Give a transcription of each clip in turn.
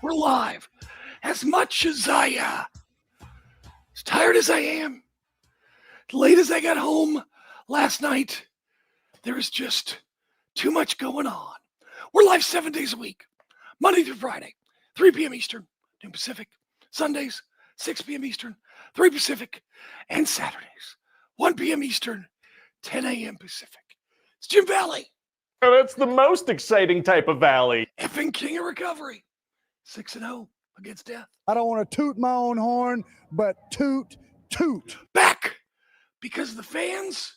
We're live. As much as as tired as I am, as late as I got home last night, there's just too much going on. We're live 7 days a week, Monday through Friday, 3 p.m. Eastern, noon Pacific. Sundays, 6 p.m. Eastern, 3 Pacific, and Saturdays, 1 p.m. Eastern, 10 a.m. Pacific. It's Jim Valley. Oh, that's the most exciting type of Valley. Effing King of Recovery. 6-0 against death. I don't want to toot my own horn, but toot. Back because of the fans,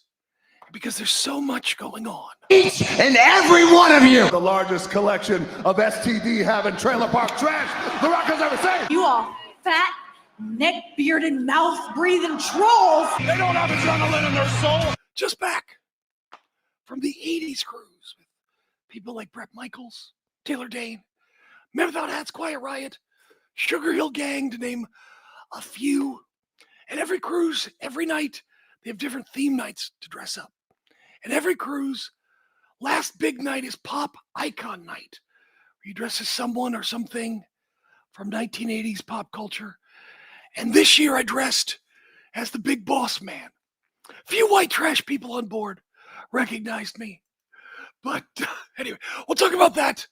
because there's so much going on. Each and every one of you. The largest collection of STD having trailer park trash the Rock has ever seen. You all fat, neck-bearded, mouth-breathing trolls. They don't have adrenaline in their soul. Just back from the 80s cruise with people like Bret Michaels, Taylor Dane, Men Without Hats, Quiet Riot, Sugar Hill Gang, to name a few. And every cruise, every night, they have different theme nights to dress up. And every cruise, last big night is Pop Icon Night, where you dress as someone or something from 1980s pop culture. And this year I dressed as the Big Boss Man. Few white trash people on board recognized me. But anyway, we'll talk about that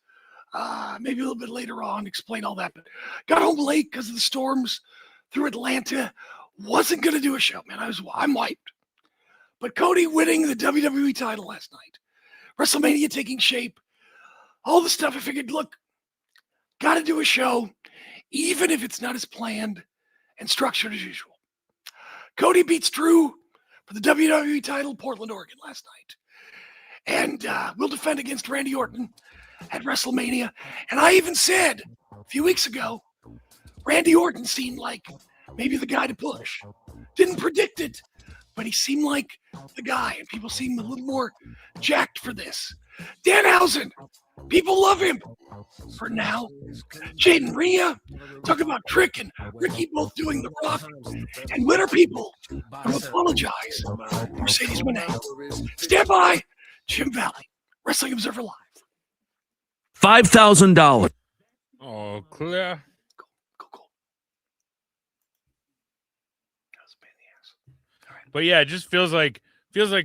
maybe a little bit later on, explain all that. But got home late because of the storms through Atlanta. Wasn't going to do a show, man. I'm wiped. But Cody winning the WWE title last night, WrestleMania taking shape, all the stuff. I figured, look, got to do a show, even if it's not as planned and structured as usual. Cody beats Drew for the WWE title, Portland, Oregon last night. And we'll defend against Randy Orton at WrestleMania. And I even said a few weeks ago, Randy Orton seemed like maybe the guy to push. Didn't predict it, but he seemed like the guy, and people seem a little more jacked for this. Danhausen, people love him for now. Jade and Rhea, talk about Trick and Ricky both doing the rock, and winner people who apologize. Mercedes Moné. Stand by, Jim Valley, Wrestling Observer Live. $5,000. Oh, clear. Cool. That was a pain in the ass. All right. But yeah, it just feels like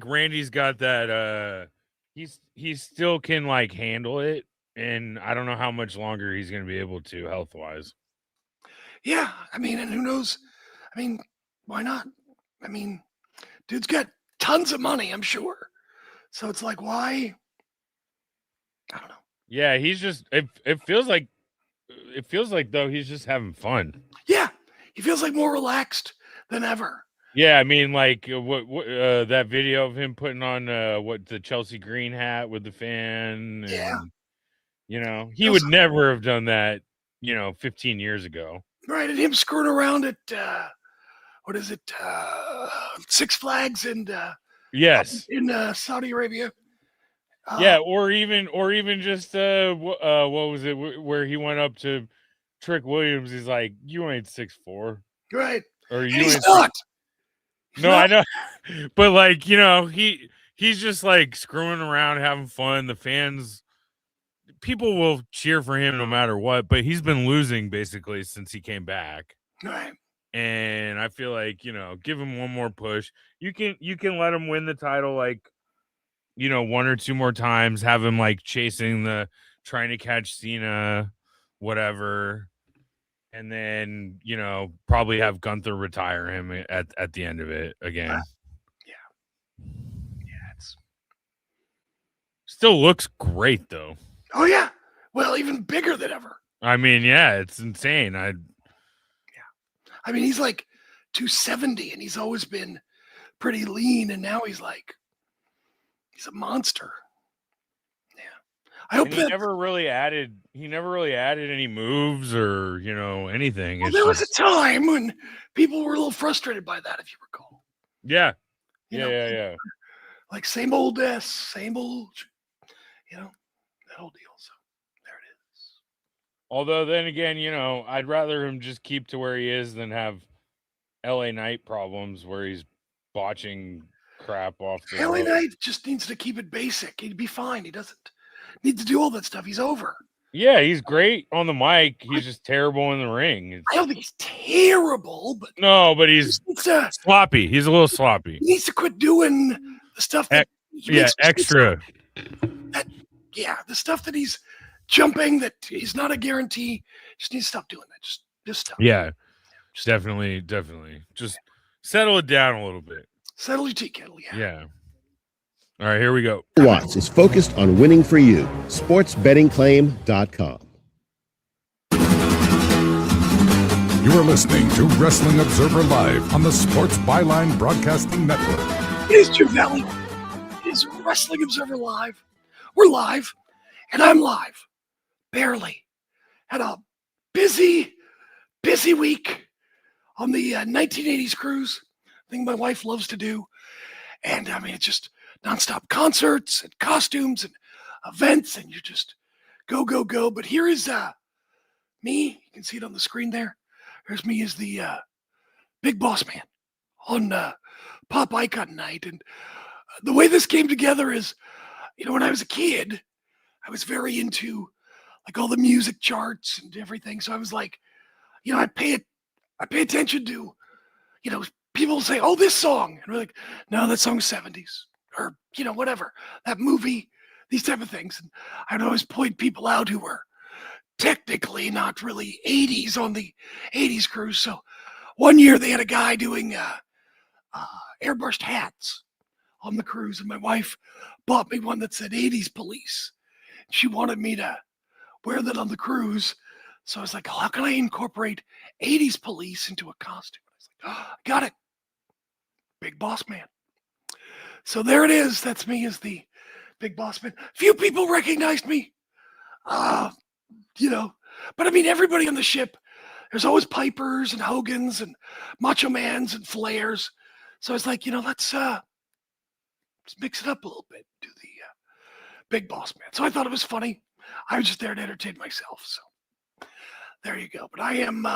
Randy's got that he still can like handle it, and I don't know how much longer he's going to be able to health-wise. Yeah, I mean, and who knows? I mean, why not? I mean, dude's got tons of money, I'm sure. So it's like, why? I don't know. Yeah, he's just it feels like though he's just having fun. Yeah, he feels like more relaxed than ever. Yeah, I mean, like what that video of him putting on the Chelsea Green hat with the fan. And, yeah, you know, he would never have done that, 15 years ago. Right, and him screwing around at Six Flags and yes, in Saudi Arabia. Yeah, or even just what was it where he went up to Trick Williams? He's like, "You ain't 6'4", right? Or you he's ain't not. No, I know, but like he's just like screwing around, having fun. The fans, people will cheer for him no matter what. But he's been losing basically since he came back, right? And I feel like give him one more push. You can let him win the title like. One or two more times, have him like trying to catch Cena, whatever. And then, probably have Gunther retire him at the end of it again. Yeah. It's still looks great though. Oh yeah. Well, even bigger than ever. I mean, yeah, it's insane. I mean, he's like 270 and he's always been pretty lean, and now he's a monster. Yeah. I hope he never really added any moves or, anything. Well, there was a time when people were a little frustrated by that, if you recall. Yeah. Yeah. Like same old same old, that whole deal. So there it is. Although then again, I'd rather him just keep to where he is than have LA Knight problems where he's botching crap off the LA Knight just needs to keep it basic. He'd be fine. He doesn't need to do all that stuff. He's over. Yeah, he's great on the mic. He's just terrible in the ring. I don't think he's terrible, but But he's it's sloppy. He's a little sloppy. he needs to quit doing the stuff that he makes extra. The stuff that he's jumping that is not a guarantee. Just needs to stop doing that. Just stop. Yeah, definitely. Just settle it down a little bit. Settle your tea kettle. Yeah. All right, here we go. Watts is focused on winning for you. SportsBettingClaim.com. You are listening to Wrestling Observer Live on the Sports Byline Broadcasting Network. It is Jim Valley. It is Wrestling Observer Live. We're live, and I'm live. Barely. Had a busy week on the 1980s cruise. Thing my wife loves to do. And I mean, it's just nonstop concerts and costumes and events, and you just go. But here is me. You can see it on the screen there. There's me as the big boss man on Pop Icon Night. And the way this came together is, when I was a kid, I was very into like all the music charts and everything. So I was like, I pay attention to, people say, oh, this song. And we're like, no, that song's 70s. Or, whatever, that movie, these type of things. And I'd always point people out who were technically not really 80s on the 80s cruise. So one year they had a guy doing airbrushed hats on the cruise. And my wife bought me one that said 80s police. She wanted me to wear that on the cruise. So I was like, how can I incorporate 80s police into a costume? I was like, oh, got it. Big boss man. So there it is. That's me as the big boss man. Few people recognized me, but I mean, everybody on the ship, there's always Pipers and Hogans and Macho Mans and Flairs. So I was like, let's mix it up a little bit, do the big boss man. So I thought it was funny. I was just there to entertain myself. So there you go. But I'm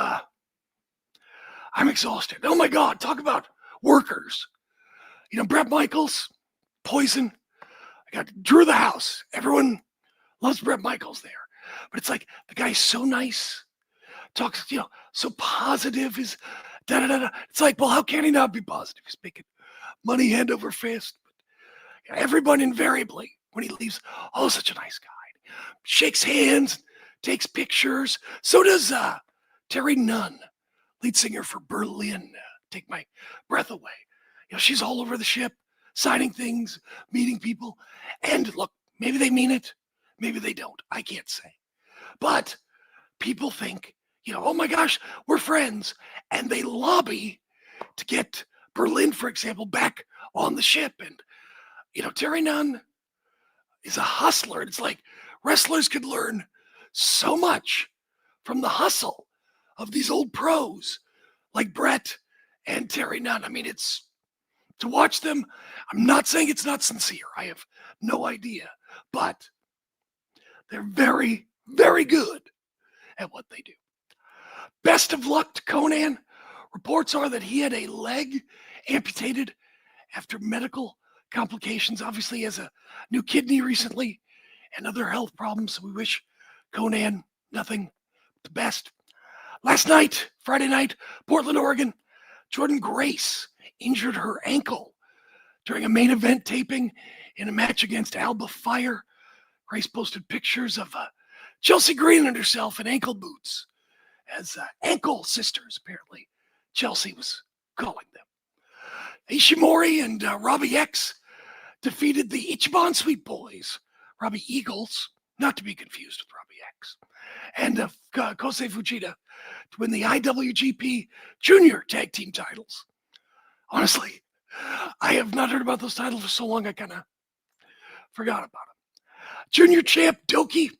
exhausted. Oh my God. Talk about workers. Brett Michaels, Poison. I got Drew the House. Everyone loves Brett Michaels there. But it's like the guy's so nice. Talks, so positive. Is da-da-da-da. It's like, well, how can he not be positive? He's making money hand over fist. But everyone invariably, when he leaves, oh, such a nice guy. Shakes hands, takes pictures. So does Terry Nunn, lead singer for Berlin. Take my breath away. She's all over the ship, signing things, meeting people. And look, maybe they mean it. Maybe they don't. I can't say. But people think, oh my gosh, we're friends. And they lobby to get Berlin, for example, back on the ship. And, Terry Nunn is a hustler. It's like wrestlers could learn so much from the hustle of these old pros like Brett and Terry Nunn. I mean, it's to watch them. I'm not saying it's not sincere. I have no idea, but they're very, very good at what they do. Best of luck to Conan. Reports are that he had a leg amputated after medical complications. Obviously, he has a new kidney recently and other health problems. So we wish Conan nothing but the best. Last night, Friday night, Portland, Oregon, Jordan Grace injured her ankle during a main event taping in a match against Alba Fire. Grace posted pictures of Chelsea Green and herself in ankle boots as ankle sisters, apparently Chelsea was calling them. Ishimori and Robbie X defeated the Ichiban Sweet Boys, Robbie Eagles, not to be confused with Robbie X, and Kosei Fujita to win the IWGP Junior Tag Team titles. Honestly, I have not heard about those titles for so long, I kind of forgot about them. Junior champ Doki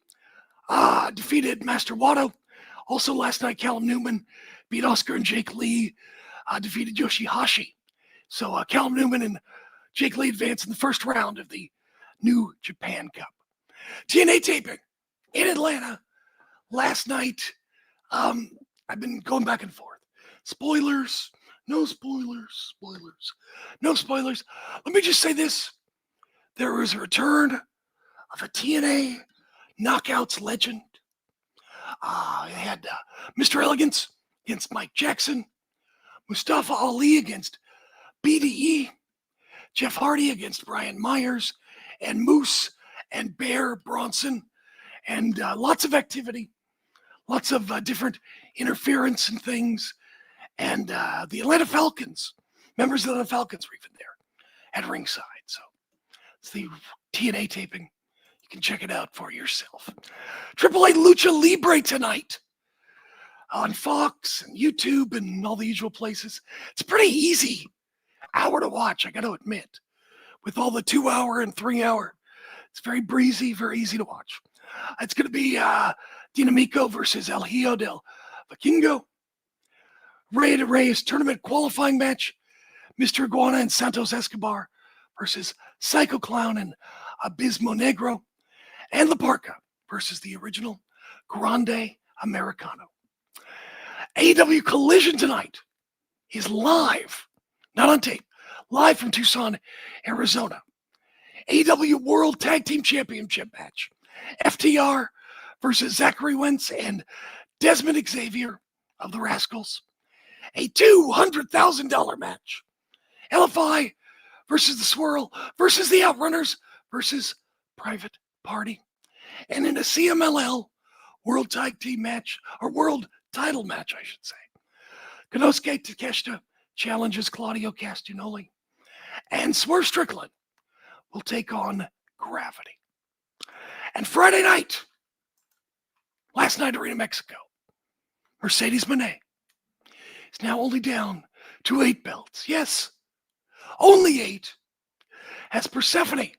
defeated Master Wato. Also last night, Callum Newman beat Oscar and Jake Lee, defeated Yoshihashi. So Callum Newman and Jake Lee advance in the first round of the New Japan Cup. TNA taping in Atlanta last night. I've been going back and forth. Spoilers, no spoilers, no spoilers. Let me just say this. There was a return of a TNA Knockouts legend. They had Mr. Elegance against Mike Jackson, Mustafa Ali against BDE, Jeff Hardy against Brian Myers, and Moose and Bear Bronson, and lots of activity, lots of different interference and things. And the Atlanta Falcons, members of the Atlanta Falcons were even there at ringside. So it's the TNA taping. You can check it out for yourself. AAA Lucha Libre tonight on Fox and YouTube and all the usual places. It's a pretty easy hour to watch, I got to admit. With all the 2 hour and 3 hour, it's very breezy, very easy to watch. It's going to be Dinamico versus El Hijo del Vikingo. Rey de Reyes tournament qualifying match. Mr. Iguana and Santos Escobar versus Psycho Clown and Abismo Negro. And La Parca versus the original Grande Americano. AEW Collision tonight is live, not on tape, live from Tucson, Arizona. AEW World Tag Team Championship match. FTR versus Zachary Wentz and Desmond Xavier of the Rascals. A $200,000 match. LFI versus the Swirl versus the Outrunners versus Private Party. And in a CMLL World Tag Team match, or World Title Match, I should say. Konosuke Takeshita challenges Claudio Castagnoli. And Swerve Strickland will take on Gravity. And Friday night, last night Arena Mexico, Mercedes Moné is now only down to 8 belts. Yes, only 8, as Persephone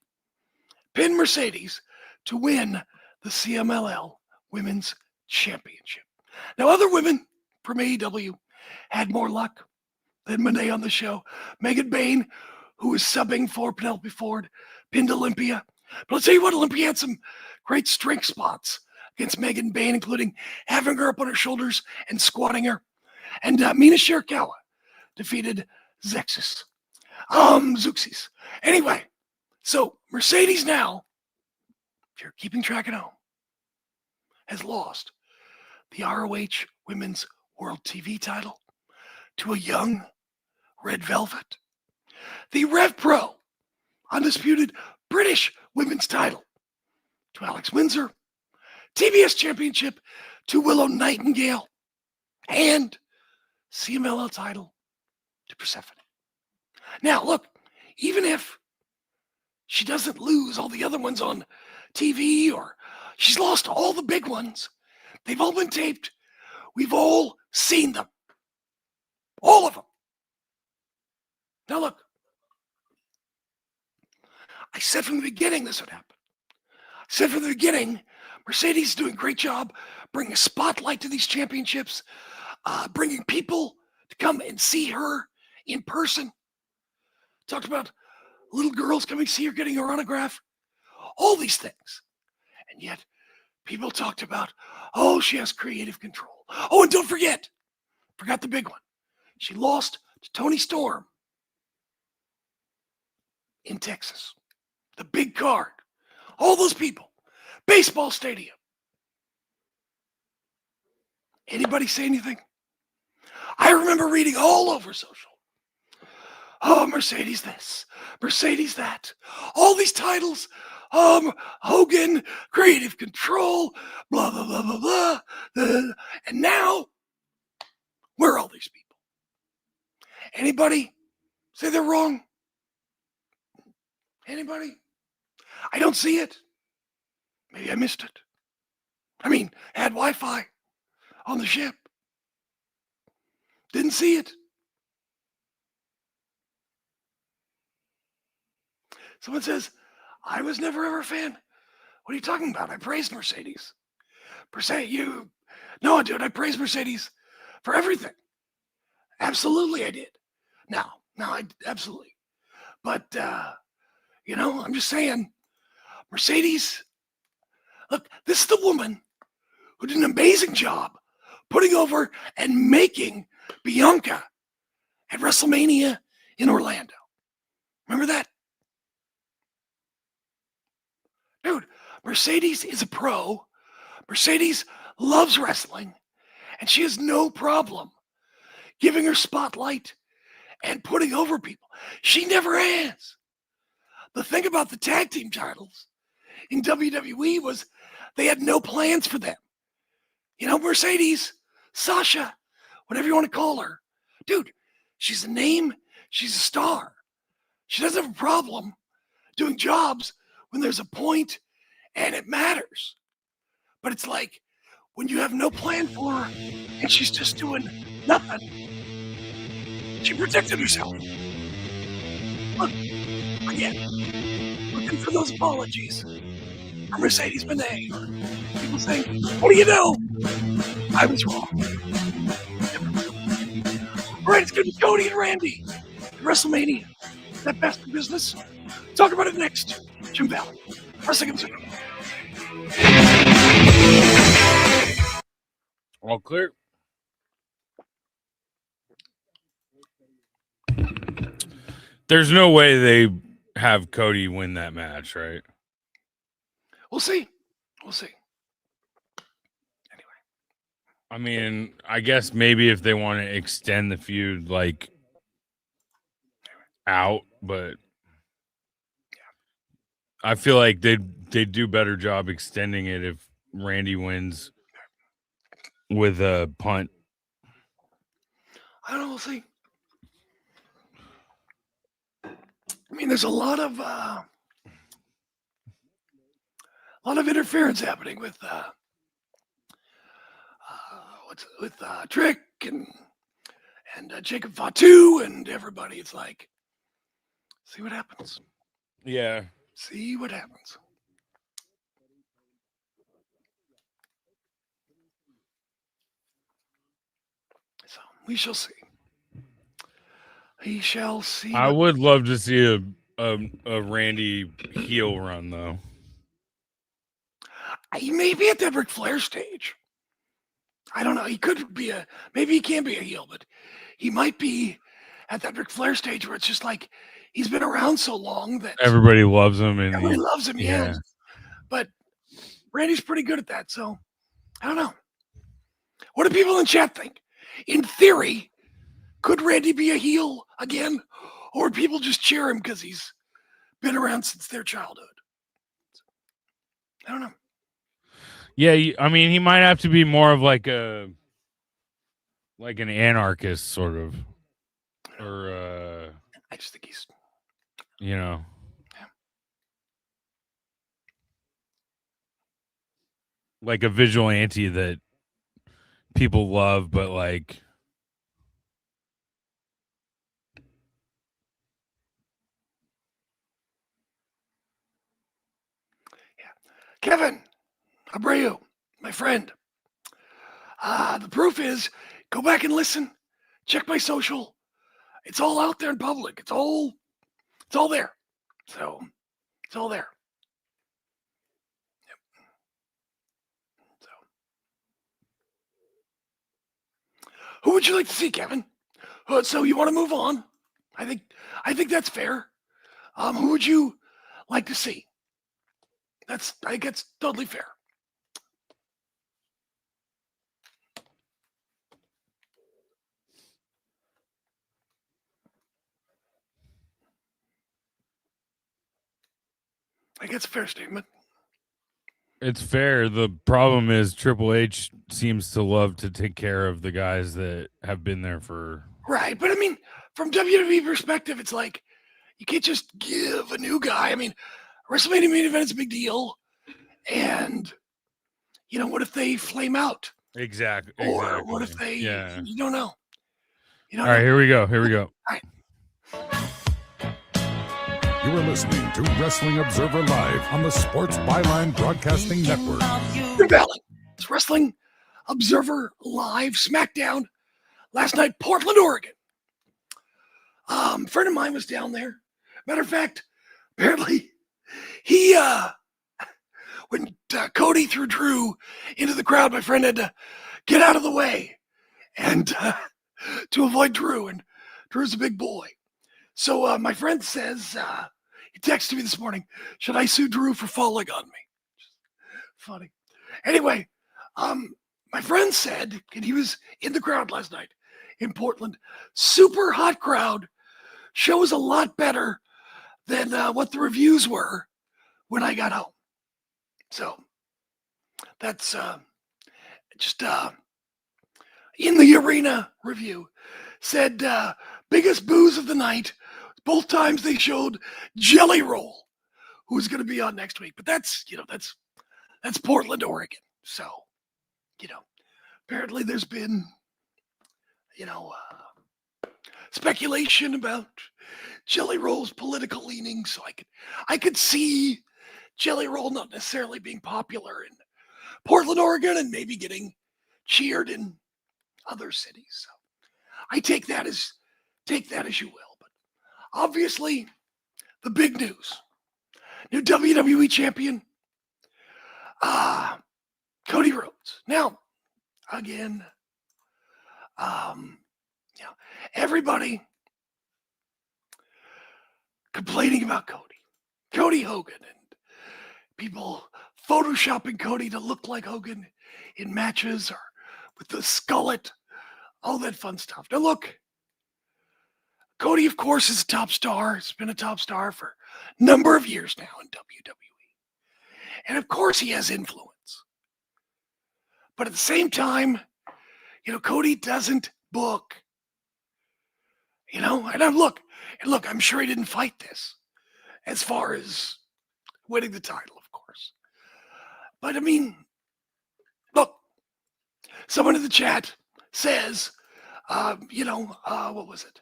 pinned Mercedes to win the CMLL Women's Championship. Now, other women from AEW had more luck than Moné on the show. Megan Bayne, who was subbing for Penelope Ford, pinned Olympia. But I'll tell you what, Olympia had some great strength spots against Megan Bayne, including having her up on her shoulders and squatting her. And Mina Shirakawa defeated Zeuxis. Anyway, so Mercedes now, if you're keeping track at home, has lost the ROH Women's World TV title to a young Red Velvet. The Rev Pro Undisputed British Women's title to Alex Windsor. TBS Championship to Willow Nightingale. And CMLL title to Persephone. Now, look, even if she doesn't lose all the other ones on TV, or she's lost all the big ones, they've all been taped. We've all seen them. All of them. Now, look, I said from the beginning this would happen. I said from the beginning, Mercedes is doing a great job bringing a spotlight to these championships, bringing people to come and see her in person. Talked about little girls coming to see her, getting her autograph, all these things. And yet, people talked about, oh, she has creative control. Oh, and don't forget, forgot the big one. She lost to Toni Storm in Texas. The big card. All those people. Baseball stadium. Anybody say anything? I remember reading all over social. Oh, Mercedes this, Mercedes that. All these titles. Hogan, creative control, blah, blah, blah, blah, blah. And now, where are all these people? Anybody say they're wrong? Anybody? I don't see it. Maybe I missed it. I mean, had Wi-Fi on the ship. Didn't see it. Someone says, I was never ever a fan. What are you talking about? I praised Mercedes. No, dude, I praised Mercedes for everything. Absolutely, I did. No, absolutely. But, I'm just saying, Mercedes, look, this is the woman who did an amazing job putting over and making Bianca at WrestleMania in Orlando. Remember that? Dude, Mercedes is a pro. Mercedes loves wrestling, and she has no problem giving her spotlight and putting over people. She never has. The thing about the tag team titles in WWE was they had no plans for them. You know, Mercedes, Sasha, whatever you want to call her. Dude, she's a name. She's a star. She doesn't have a problem doing jobs when there's a point and it matters. But it's like when you have no plan for her and she's just doing nothing. She protected herself. Look, again, looking for those apologies for Mercedes Moné. People saying, what do you know? I was wrong. All right, it's going to be Cody and Randy at WrestleMania. Is that best in business? Talk about it next. Jim Valley, Wrestling Observer. All clear. There's no way they have Cody win that match, right? We'll see. We'll see. Anyway. I mean, I guess maybe if they want to extend the feud, like, out, but I feel like they'd do better job extending it if Randy wins with a punt. I don't know. We'll see. I mean, there's a lot of interference happening with Trick and Jacob Fatu and everybody. It's like, see what happens. Yeah. See what happens. So we shall see. We shall see. I would love to see a Randy heel run, though. He may be at that Ric Flair stage. I don't know. He could be maybe he can be a heel, but he might be at that Ric Flair stage where it's just like he's been around so long that everybody loves him, and everybody loves him. Yeah. But Randy's pretty good at that, so I don't know. What do people in chat think? In theory, could Randy be a heel again, or would people just cheer him because he's been around since their childhood? I don't know. Yeah, I mean, he might have to be more of like an anarchist sort of, or I just think he's, like a vigilante that people love, but like, Kevin Abreu, my friend. The proof is, go back and listen. Check my social. It's all out there in public. It's all there. So it's all there. Yep. So who would you like to see, Kevin? So you want to move on? I think that's fair. Who would you like to see? I think that's totally fair. I think it's a fair statement. it's fair. The problem is Triple H seems to love to take care of the guys that have been there for. Right, but I mean, from WWE perspective, it's like you can't just give a new guy. I mean, WrestleMania main event is a big deal, and what if they flame out? Exactly. Or what if they? Yeah. You don't know. All right, here we go. All right. You are listening to Wrestling Observer Live on the Sports Byline Broadcasting Network. Jim Valley. It's Wrestling Observer Live SmackDown. Last night, Portland, Oregon. A friend of mine was down there. Matter of fact, apparently, he when Cody threw Drew into the crowd, my friend had to get out of the way and to avoid Drew. And Drew's a big boy. So my friend says, he texted me this morning, should I sue Drew for falling on me? Funny. Anyway, my friend said, and he was in the crowd last night in Portland, super hot crowd. Show was a lot better than what the reviews were when I got home. So that's just in the arena review. Said biggest booze of the night. Both times they showed Jelly Roll, who's going to be on next week. But that's Portland, Oregon. So, apparently there's been, speculation about Jelly Roll's political leanings. So I could see Jelly Roll not necessarily being popular in Portland, Oregon, and maybe getting cheered in other cities. So I take that as you will. But obviously, the big news: new WWE champion, Cody Rhodes. Now, again, everybody complaining about Cody Hogan, and people photoshopping Cody to look like Hogan in matches or with the skullet, all that fun stuff. Now look, Cody, of course, is a top star. He's been a top star for a number of years now in WWE. And of course he has influence. But at the same time, Cody doesn't book. And look, I'm sure he didn't fight this as far as winning the title, of course. But I mean, look, someone in the chat says, what was it?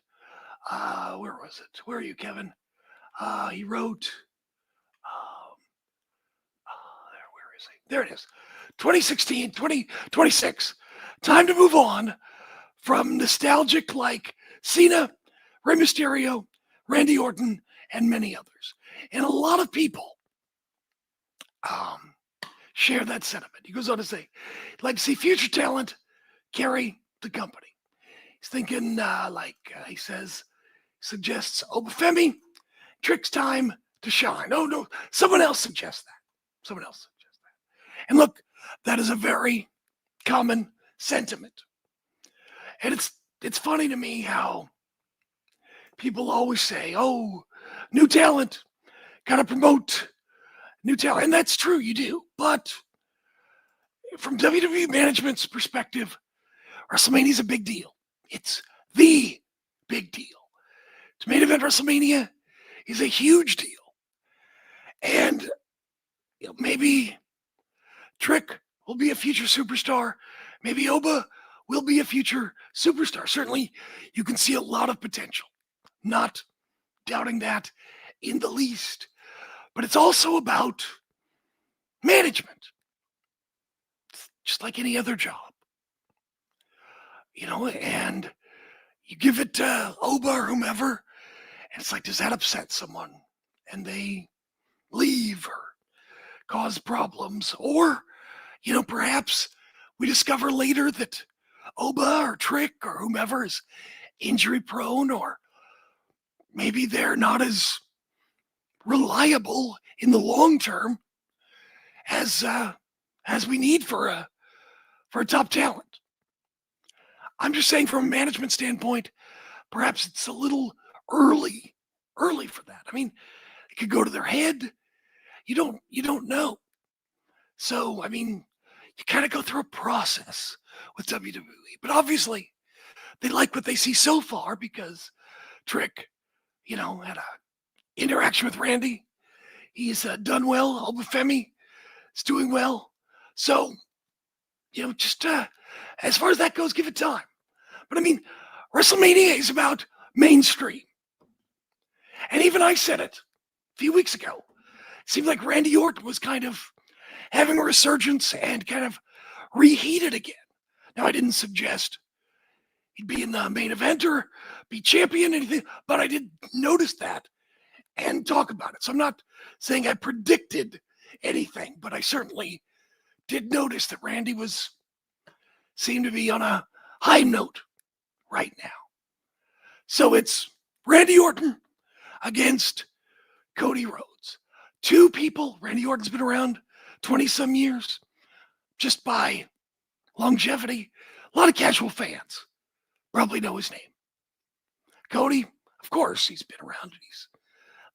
Where was it? Where are you, Kevin? He wrote, where is he? There it is. 2016, 2026. Time to move on from nostalgic like Cena, Rey Mysterio, Randy Orton, and many others. And a lot of people share that sentiment. He goes on to say, he'd like to see future talent carry the company. He's thinking, he suggests Obafemi, Trick's time to shine. Oh, no, someone else suggests that. And look, that is a very common sentiment. And it's funny to me how people always say, oh, new talent, got to promote new talent. And that's true, you do. But from WWE management's perspective, WrestleMania is a big deal. It's the big deal. To main event WrestleMania is a huge deal. And maybe Trick will be a future superstar. Maybe Oba will be a future superstar. Certainly, you can see a lot of potential. Not doubting that in the least. But it's also about management. It's just like any other job. And you give it to Oba or whomever, and it's like, does that upset someone? And they leave or cause problems. Or, perhaps we discover later that Oba or Trick or whomever is injury prone, or maybe they're not as reliable in the long term as we need for a top talent. I'm just saying, from a management standpoint, perhaps it's a little early for that. I mean, it could go to their head. You don't know. So, I mean, you kind of go through a process with WWE. But obviously, they like what they see so far because Trick, had a interaction with Randy. He's done well. Obafemi is doing well. So, just as far as that goes, give it time. But I mean, WrestleMania is about mainstream. And even I said it a few weeks ago. It seemed like Randy Orton was kind of having a resurgence and kind of reheated again. Now, I didn't suggest he'd be in the main event or be champion, anything, but I did notice that and talk about it. So I'm not saying I predicted anything, but I certainly did notice that Randy seemed to be on a high note right now. So it's Randy Orton against Cody Rhodes. Two people. Randy Orton's been around 20 some years. Just by longevity. A lot of casual fans probably know his name. Cody, of course, he's been around and he's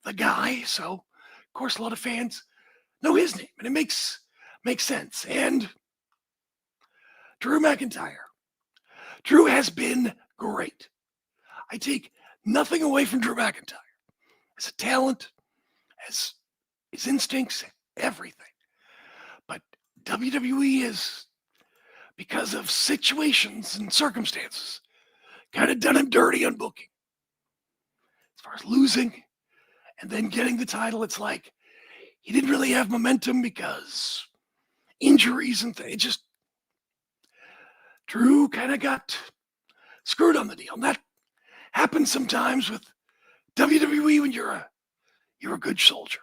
the guy. So, of course, a lot of fans know his name, and it makes sense. And Drew McIntyre. Drew has been great. I take nothing away from Drew McIntyre. As a talent, as his instincts, everything. But WWE is, because of situations and circumstances, kind of done him dirty on booking. As far as losing and then getting the title, it's like he didn't really have momentum because injuries and things. It just, Drew kind of got screwed on the deal. And that happens sometimes with WWE when you're a good soldier.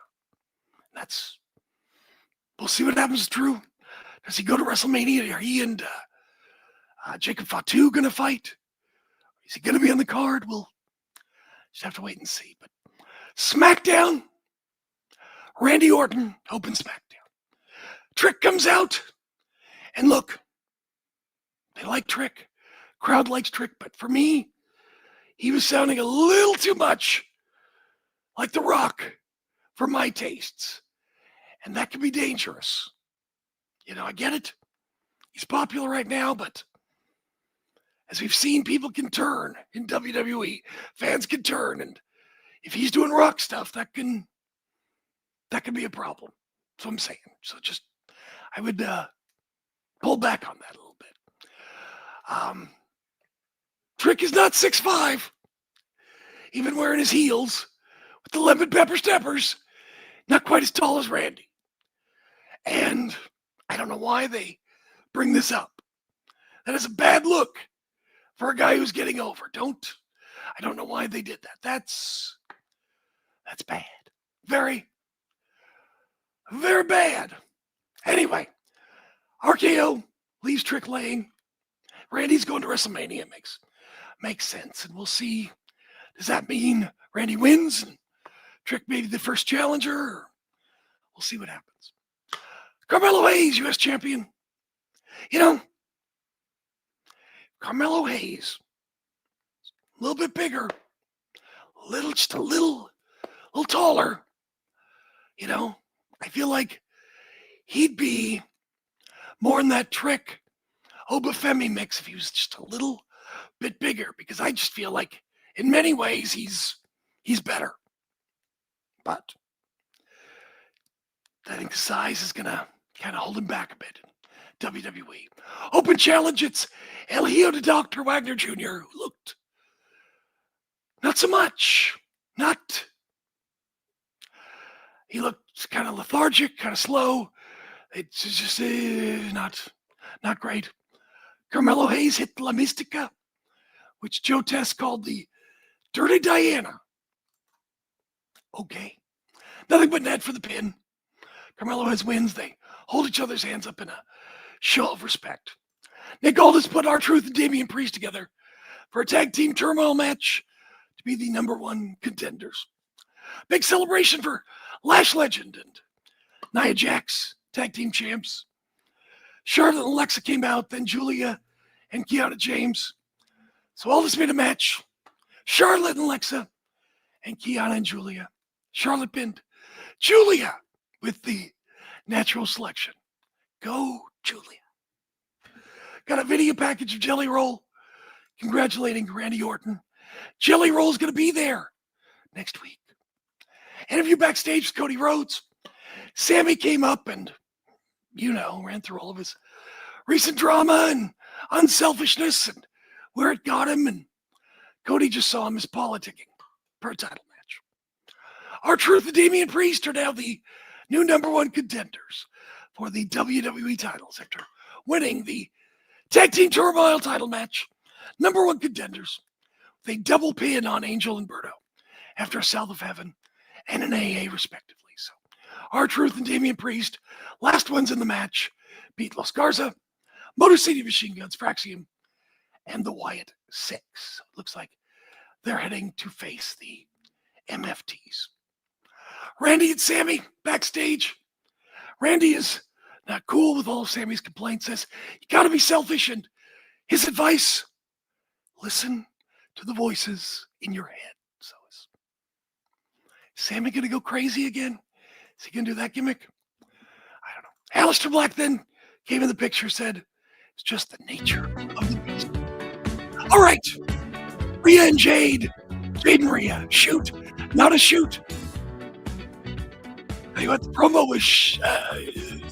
We'll see what happens to Drew. Does he go to WrestleMania? Are he and Jacob Fatu going to fight? Is he going to be on the card? We'll just have to wait and see. But SmackDown, Randy Orton opens SmackDown. Trick comes out, and look, they like Trick. Crowd likes Trick, but for me, he was sounding a little too much like The Rock for my tastes. And that can be dangerous. You know, I get it. He's popular right now, but as we've seen, people can turn in WWE. Fans can turn, and if he's doing Rock stuff, that can be a problem. That's what I'm saying. So I would pull back on that a little bit. Trick is not 6'5", even wearing his heels with the lemon pepper steppers. Not quite as tall as Randy. And I don't know why they bring this up. That is a bad look for a guy who's getting over. I don't know why they did that. That's bad. Very, very bad. Anyway, RKO leaves Trick laying. Randy's going to WrestleMania. Makes sense. And we'll see. Does that mean Randy wins and Trick maybe the first challenger? Or we'll see what happens. Carmelo Hayes, U.S. champion. You know, Carmelo Hayes, a little bit bigger, just a little taller. You know, I feel like he'd be more in that Trick Obafemi mix if he was just a little bit bigger, because I just feel like in many ways he's better. But I think the size is gonna kind of hold him back a bit in WWE. Open challenge, it's El Hijo de Dr. Wagner Jr., who looked not so much. He looked kind of lethargic, kind of slow. It's just not great. Carmelo Hayes hit La Mystica, which Joe Tess called the Dirty Diana. Okay. Nothing but net for the pin. Carmelo Hayes wins. They hold each other's hands up in a show of respect. Nick Aldis put R-Truth and Damian Priest together for a tag team turmoil match to be the #1 contenders. Big celebration for Lash Legend and Nia Jax, tag team champs. Charlotte and Alexa came out, then Julia and Kiana James. So Aldis made a match. Charlotte and Alexa and Kiana and Julia. Charlotte pinned Julia with the natural selection. Go, Julia. Got a video package of Jelly Roll congratulating Randy Orton. Jelly Roll's going to be there next week. Interview backstage with Cody Rhodes. Sammy came up and, ran through all of his recent drama and unselfishness and where it got him. And Cody just saw him as politicking for a title match. R-Truth and Damian Priest are now the new #1 contenders for the WWE titles after winning the Tag Team Turmoil title match. #1 contenders. They double pin on Angel and Berto after a South of Heaven and an AA respectively. So R-Truth and Damian Priest, last ones in the match, beat Los Garza, Motor City Machine Guns, Fraxium, and the Wyatt Six. So it looks like they're heading to face the MFTs. Randy and Sammy backstage. Randy is not cool with all of Sammy's complaints, says, you got to be selfish. And his advice, listen to the voices in your head. So is Sammy going to go crazy again? Is he going to do that gimmick? I don't know. Aleister Black then came in the picture, said, it's just the nature of the beast. All right. Rhea and Jade. Jade and Rhea. Shoot. Not a shoot. Tell you what, the promo was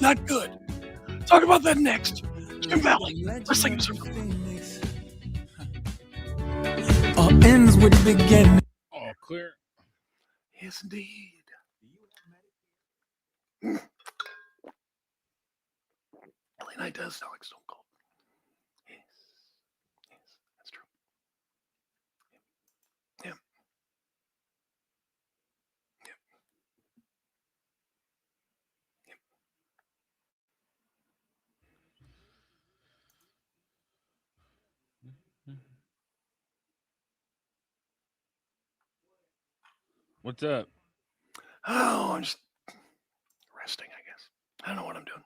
not good. Talk about that next. Jim Valley. Wrestling Observer. All ends with beginning. Oh, clear. Yes, indeed. LA Knight does sound like Stone Cold. Yes. Yes, that's true. Yeah. Yeah. Yeah. What's up? Oh, I'm just resting, I guess. I don't know what I'm doing.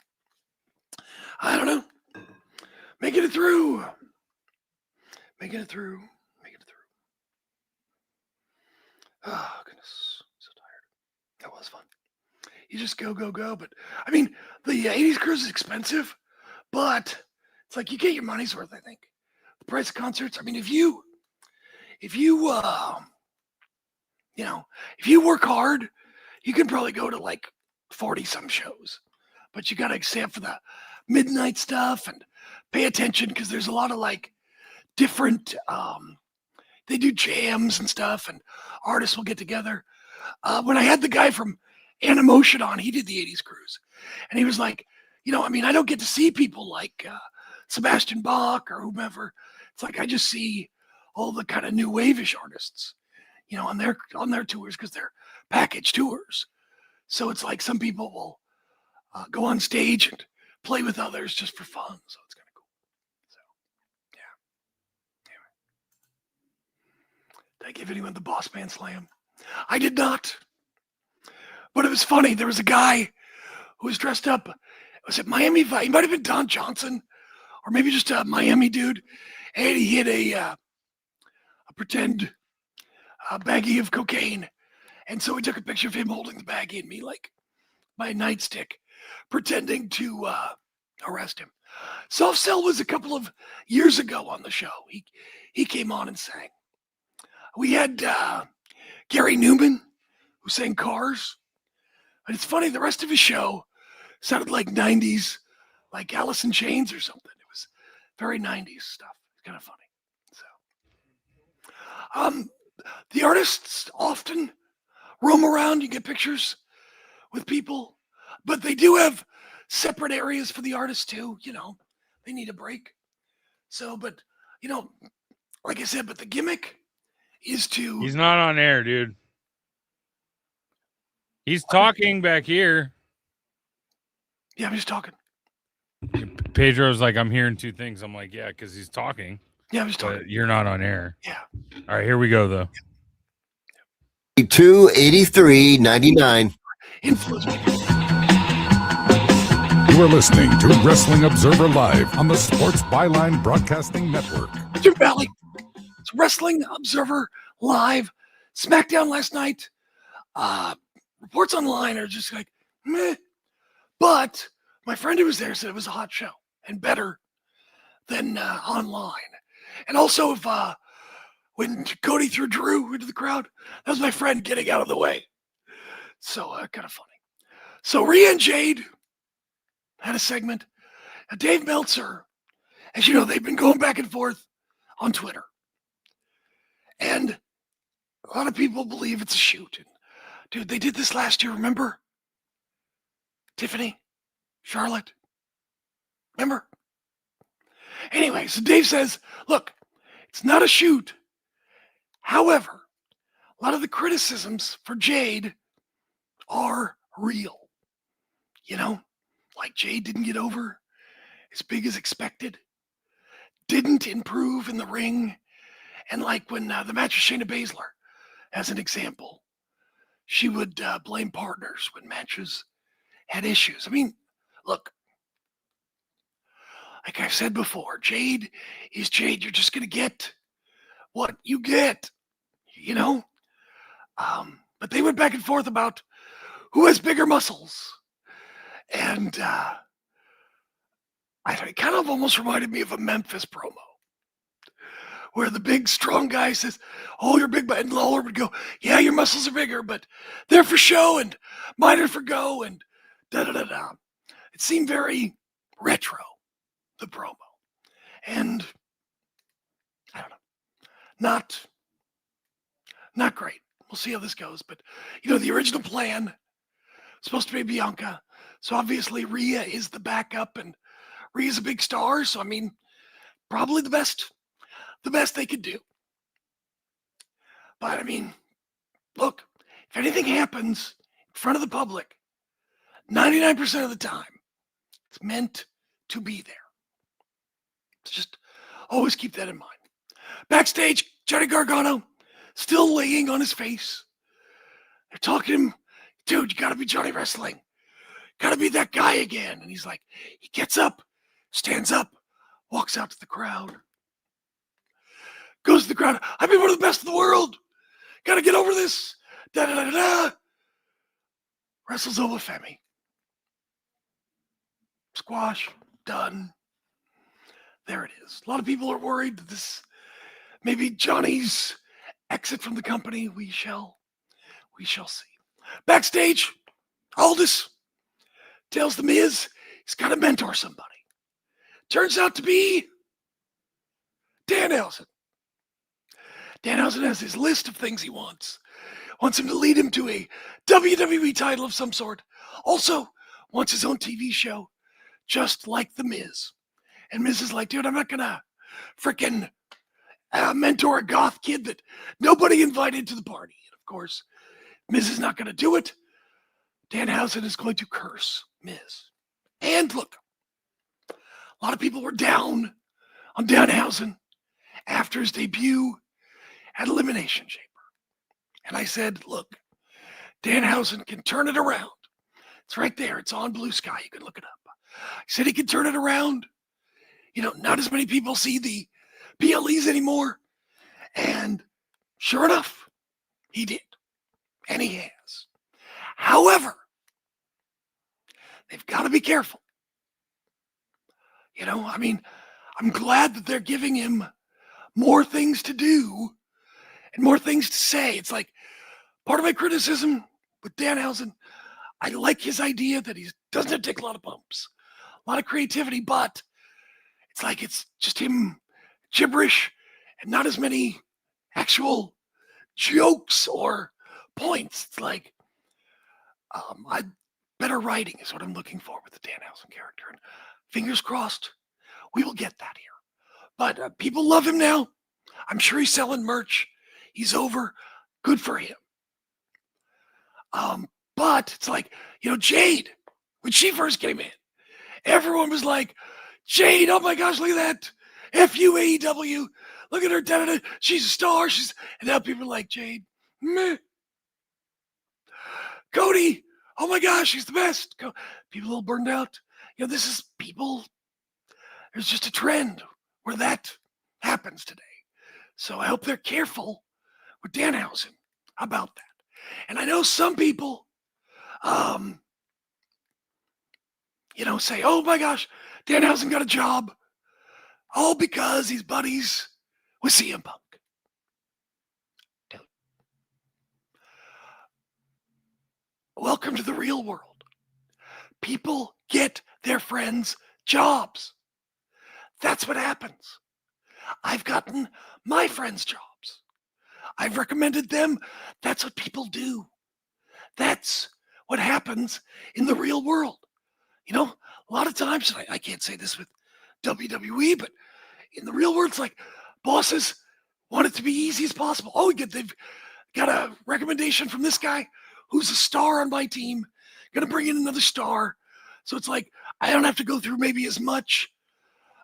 I don't know. Making it through. Making it through. Making it through. Oh, goodness. I'm so tired. That was fun. You just go, go, go. But, I mean, the 80s cruise is expensive, but it's like you get your money's worth, I think. The price of concerts, I mean, if you work hard, you can probably go to like 40-some shows. But you got to accept for the midnight stuff and pay attention because there's a lot of like different, they do jams and stuff and artists will get together. When I had the guy from Animotion on, he did the 80s cruise. And he was like, I don't get to see people like Sebastian Bach or whomever. It's like I just see all the kind of new wave-ish artists, on their tours because they're package tours. So it's like some people will go on stage and play with others just for fun. So it's kind of cool. So, yeah. Anyway. Did I give anyone the Boss Man Slam? I did not. But it was funny. There was a guy who was dressed up. Was it Miami Vice? He might have been Don Johnson or maybe just a Miami dude. And he hit a pretend baggie of cocaine. And so we took a picture of him holding the baggie and me like my nightstick, pretending to arrest him. Soft Cell was a couple of years ago on the show. He came on and sang. We had Gary Newman, who sang Cars. And it's funny, the rest of his show sounded like 90s, like Alice in Chains or something. It was very 90s stuff. It's kind of funny. So, the artists often roam around. You get pictures with people, but they do have separate areas for the artists too. They need a break. So, but like I said, but the gimmick is to. He's not on air, dude. He's talking back here. Yeah, I'm just talking. Pedro's like, I'm hearing two things. I'm like, yeah, because he's talking. Yeah, I'm just talking. But you're not on air. Yeah. All right, here we go, though. 283.99. Influence. You are listening to Wrestling Observer Live on the Sports Byline Broadcasting Network. Jim Valley. It's Wrestling Observer Live. SmackDown last night. Reports online are just like, meh. But my friend who was there said it was a hot show and better than online. And also, when Cody threw Drew into the crowd, that was my friend getting out of the way. So kind of funny. So Rhea and Jade had a segment. Dave Meltzer, as you know, they've been going back and forth on Twitter. And a lot of people believe it's a shoot. And, dude, they did this last year, remember? Tiffany, Charlotte, remember? Anyway, so Dave says, look, it's not a shoot. However, a lot of the criticisms for Jade are real. Like Jade didn't get over as big as expected, didn't improve in the ring. And like when the match with Shayna Baszler, as an example, she would blame partners when matches had issues. I mean, look, like I've said before, Jade is Jade. You're just going to get what you get, you know? But they went back and forth about who has bigger muscles. And it kind of almost reminded me of a Memphis promo where the big, strong guy says, oh, you're big, and Lawler would go, yeah, your muscles are bigger, but they're for show, and mine are for go, and da-da-da-da. It seemed very retro, the promo. And I don't know, not great. We'll see how this goes. But, the original plan was supposed to be Bianca. So obviously Rhea is the backup, and Rhea's a big star. So, probably the best they could do. But, look, if anything happens in front of the public, 99% of the time, it's meant to be there. So just always keep that in mind. Backstage, Johnny Gargano still laying on his face. They're talking to him, dude, you got to be Johnny Wrestling. Got to be that guy again. And he's like, he gets up, stands up, walks out to the crowd. Goes to the crowd. I've been one of the best in the world. Got to get over this. Da-da-da-da-da. Wrestles over Femi. Squash. Done. There it is. A lot of people are worried that this may be Johnny's exit from the company. We shall see. Backstage, Aldis tells The Miz he's got to mentor somebody. Turns out to be Danhausen. Danhausen has his list of things he wants. Wants him to lead him to a WWE title of some sort. Also wants his own TV show, just like The Miz. And Miz is like, dude, I'm not going to freaking mentor a goth kid that nobody invited to the party. And of course, Miz is not going to do it. Danhausen is going to curse Miz. And look, a lot of people were down on Danhausen after his debut at Elimination Chamber. And I said, look, Danhausen can turn it around. It's right there. It's on Blue Sky. You can look it up. I said he can turn it around. Not as many people see the PLEs anymore. And sure enough, he did. And he has. However, they've got to be careful. I'm glad that they're giving him more things to do and more things to say. It's like part of my criticism with Danhausen, I like his idea that he doesn't take a lot of bumps, a lot of creativity, but it's like it's just him gibberish and not as many actual jokes or points. It's like better writing is what I'm looking for with the Danhausen character. And fingers crossed, we will get that here. But people love him now. I'm sure he's selling merch. He's over. Good for him. But it's like, Jade, when she first came in, everyone was like, Jade, oh my gosh, look at that. F-U-A-E-W. Look at her. Da-da-da. She's a star. And now people are like, Jade, meh. Cody, oh my gosh, she's the best. People a little burned out. This is people. There's just a trend where that happens today. So I hope they're careful with Danhausen about that. And I know some people, say, oh my gosh, Danhausen got a job. All because he's buddies with CM Punk. Dude. Welcome to the real world. People get their friends jobs. That's what happens. I've gotten my friends jobs. I've recommended them. That's what people do. That's what happens in the real world. A lot of times, I can't say this with WWE, but in the real world, it's like bosses want it to be easy as possible. Oh, they've got a recommendation from this guy who's a star on my team, going to bring in another star. So it's like, I don't have to go through maybe as much,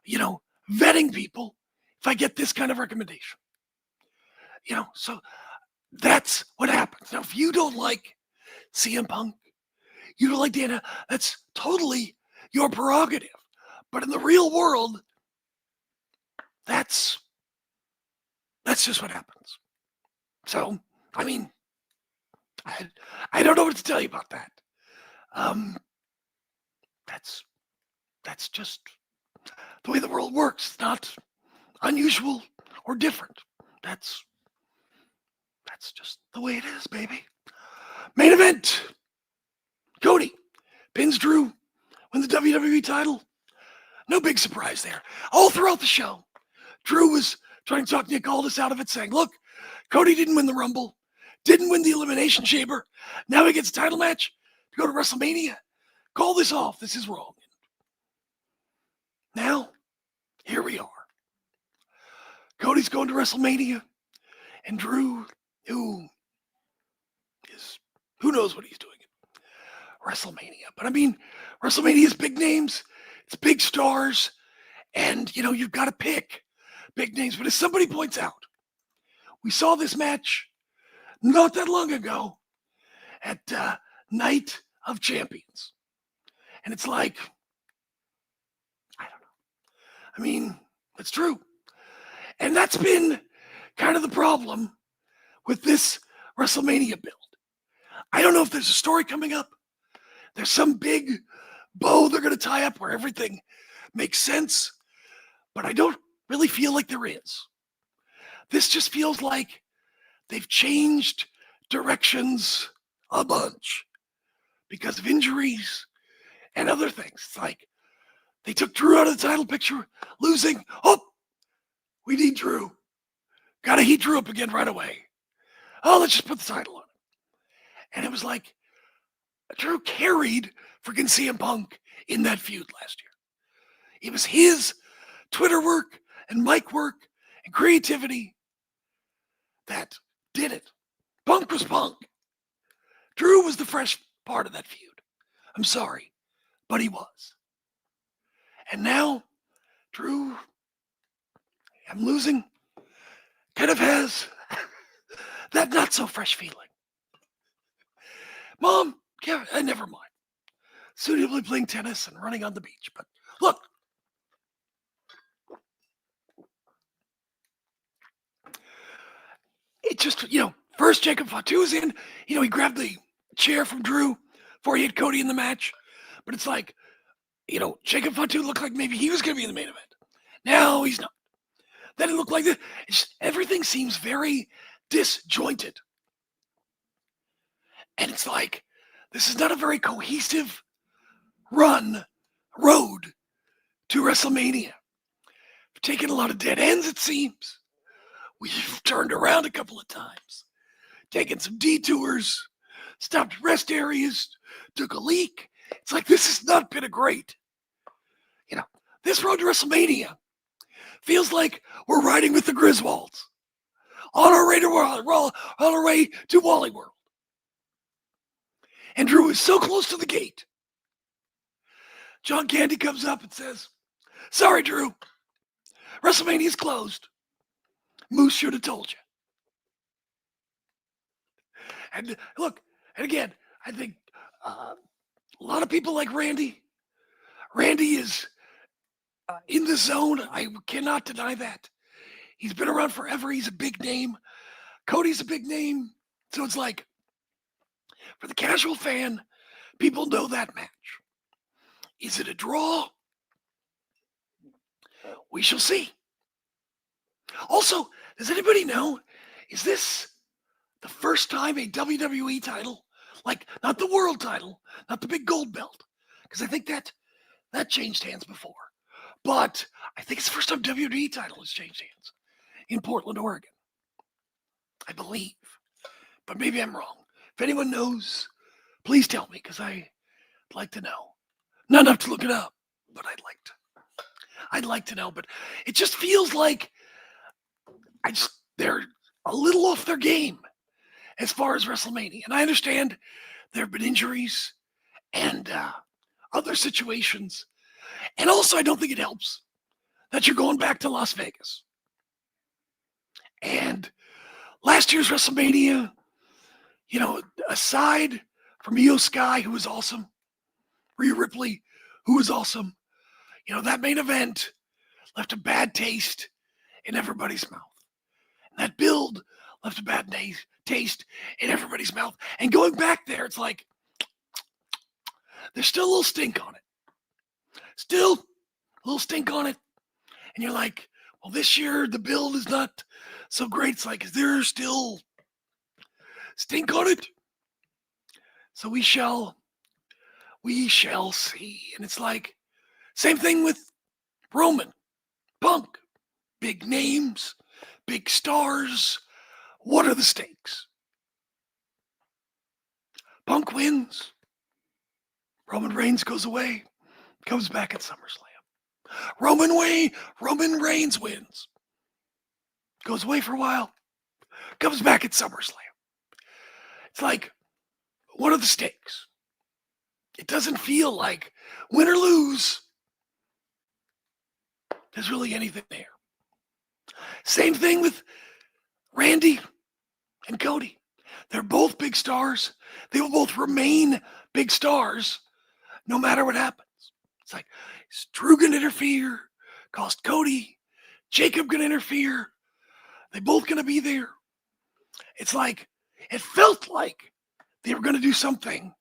vetting people if I get this kind of recommendation. So that's what happens. Now, if you don't like CM Punk, you don't like Dana, that's totally your prerogative. But in the real world, that's just what happens. So, I mean, I don't know what to tell you about that. That's just the way the world works. It's not unusual or different. That's just the way it is, baby. Main event. Cody pins Drew, win the WWE title. No big surprise there. All throughout the show, Drew was trying to talk Nick Aldis out of it, saying, look, Cody didn't win the Rumble, didn't win the Elimination Chamber. Now he gets a title match to go to WrestleMania. Call this off. This is wrong. Now, here we are. Cody's going to WrestleMania, and Drew, who knows what he's doing at WrestleMania. But I mean, WrestleMania is big names, it's big stars, and you've got to pick big names. But as somebody points out, we saw this match not that long ago at Night of Champions. And it's like, I don't know. I mean, it's true. And that's been kind of the problem with this WrestleMania build. I don't know if there's a story coming up. There's some big bow they're going to tie up where everything makes sense. But I don't really feel like there is. This just feels like they've changed directions a bunch because of injuries and other things. It's like they took Drew out of the title picture, losing. Oh, we need Drew. Got to heat Drew up again right away. Oh, let's just put the title on him. And it was like Drew carried freaking CM Punk in that feud last year. It was his Twitter work and mic work and creativity that did it. Punk was Punk. Drew was the fresh part of that feud. I'm sorry, but he was. And now, Drew, I'm losing, kind of has that not so fresh feeling. Mom, yeah, never mind. Suitably playing tennis and running on the beach. But look, it just, first Jacob Fatu was in, he grabbed the chair from Drew before he had Cody in the match. But it's like, Jacob Fatu looked like maybe he was going to be in the main event. Now he's not. Then it looked like this. Everything seems very disjointed. And it's like, this is not a very cohesive road to WrestleMania. We've taken a lot of dead ends, it seems. We've turned around a couple of times, taken some detours, stopped at rest areas, took a leak. It's like, this has not been a great, this road to WrestleMania feels like we're riding with the Griswolds on our way to Wally World. And Drew is so close to the gate. John Candy comes up and says, sorry, Drew. WrestleMania's closed. Moose should have told you. And look, and again, I think a lot of people like Randy. Randy is in the zone. I cannot deny that. He's been around forever. He's a big name. Cody's a big name. So it's like, for the casual fan, people know that match. Is it a draw? We shall see. Also, does anybody know, is this the first time a WWE title, like not the world title, not the big gold belt, because I think that changed hands before, but I think it's the first time WWE title has changed hands in Portland, Oregon. I believe, but maybe I'm wrong. If anyone knows, please tell me, because I'd like to know. Not enough to look it up, but I'd like to know. But it just feels like they're a little off their game as far as WrestleMania. And I understand there have been injuries and other situations. And also, I don't think it helps that you're going back to Las Vegas. And last year's WrestleMania, aside from Io Sky, who was awesome, Rhea Ripley, who was awesome, that main event left a bad taste in everybody's mouth. And that build left a bad taste in everybody's mouth. And going back there, it's like, there's still a little stink on it. Still a little stink on it. And you're like, well, this year the build is not so great. It's like, is there still stink on it? So we shall see. And it's like, same thing with Roman, Punk, big names, big stars. What are the stakes? Punk wins. Roman Reigns goes away, comes back at SummerSlam. Roman Reigns wins. Goes away for a while, comes back at SummerSlam. It's like, what are the stakes? It doesn't feel like, win or lose, there's really anything there. Same thing with Randy and Cody. They're both big stars. They will both remain big stars no matter what happens. It's like, is Drew going to interfere? Cost Cody? Jacob going to interfere? They both going to be there? It's like, it felt like they were going to do something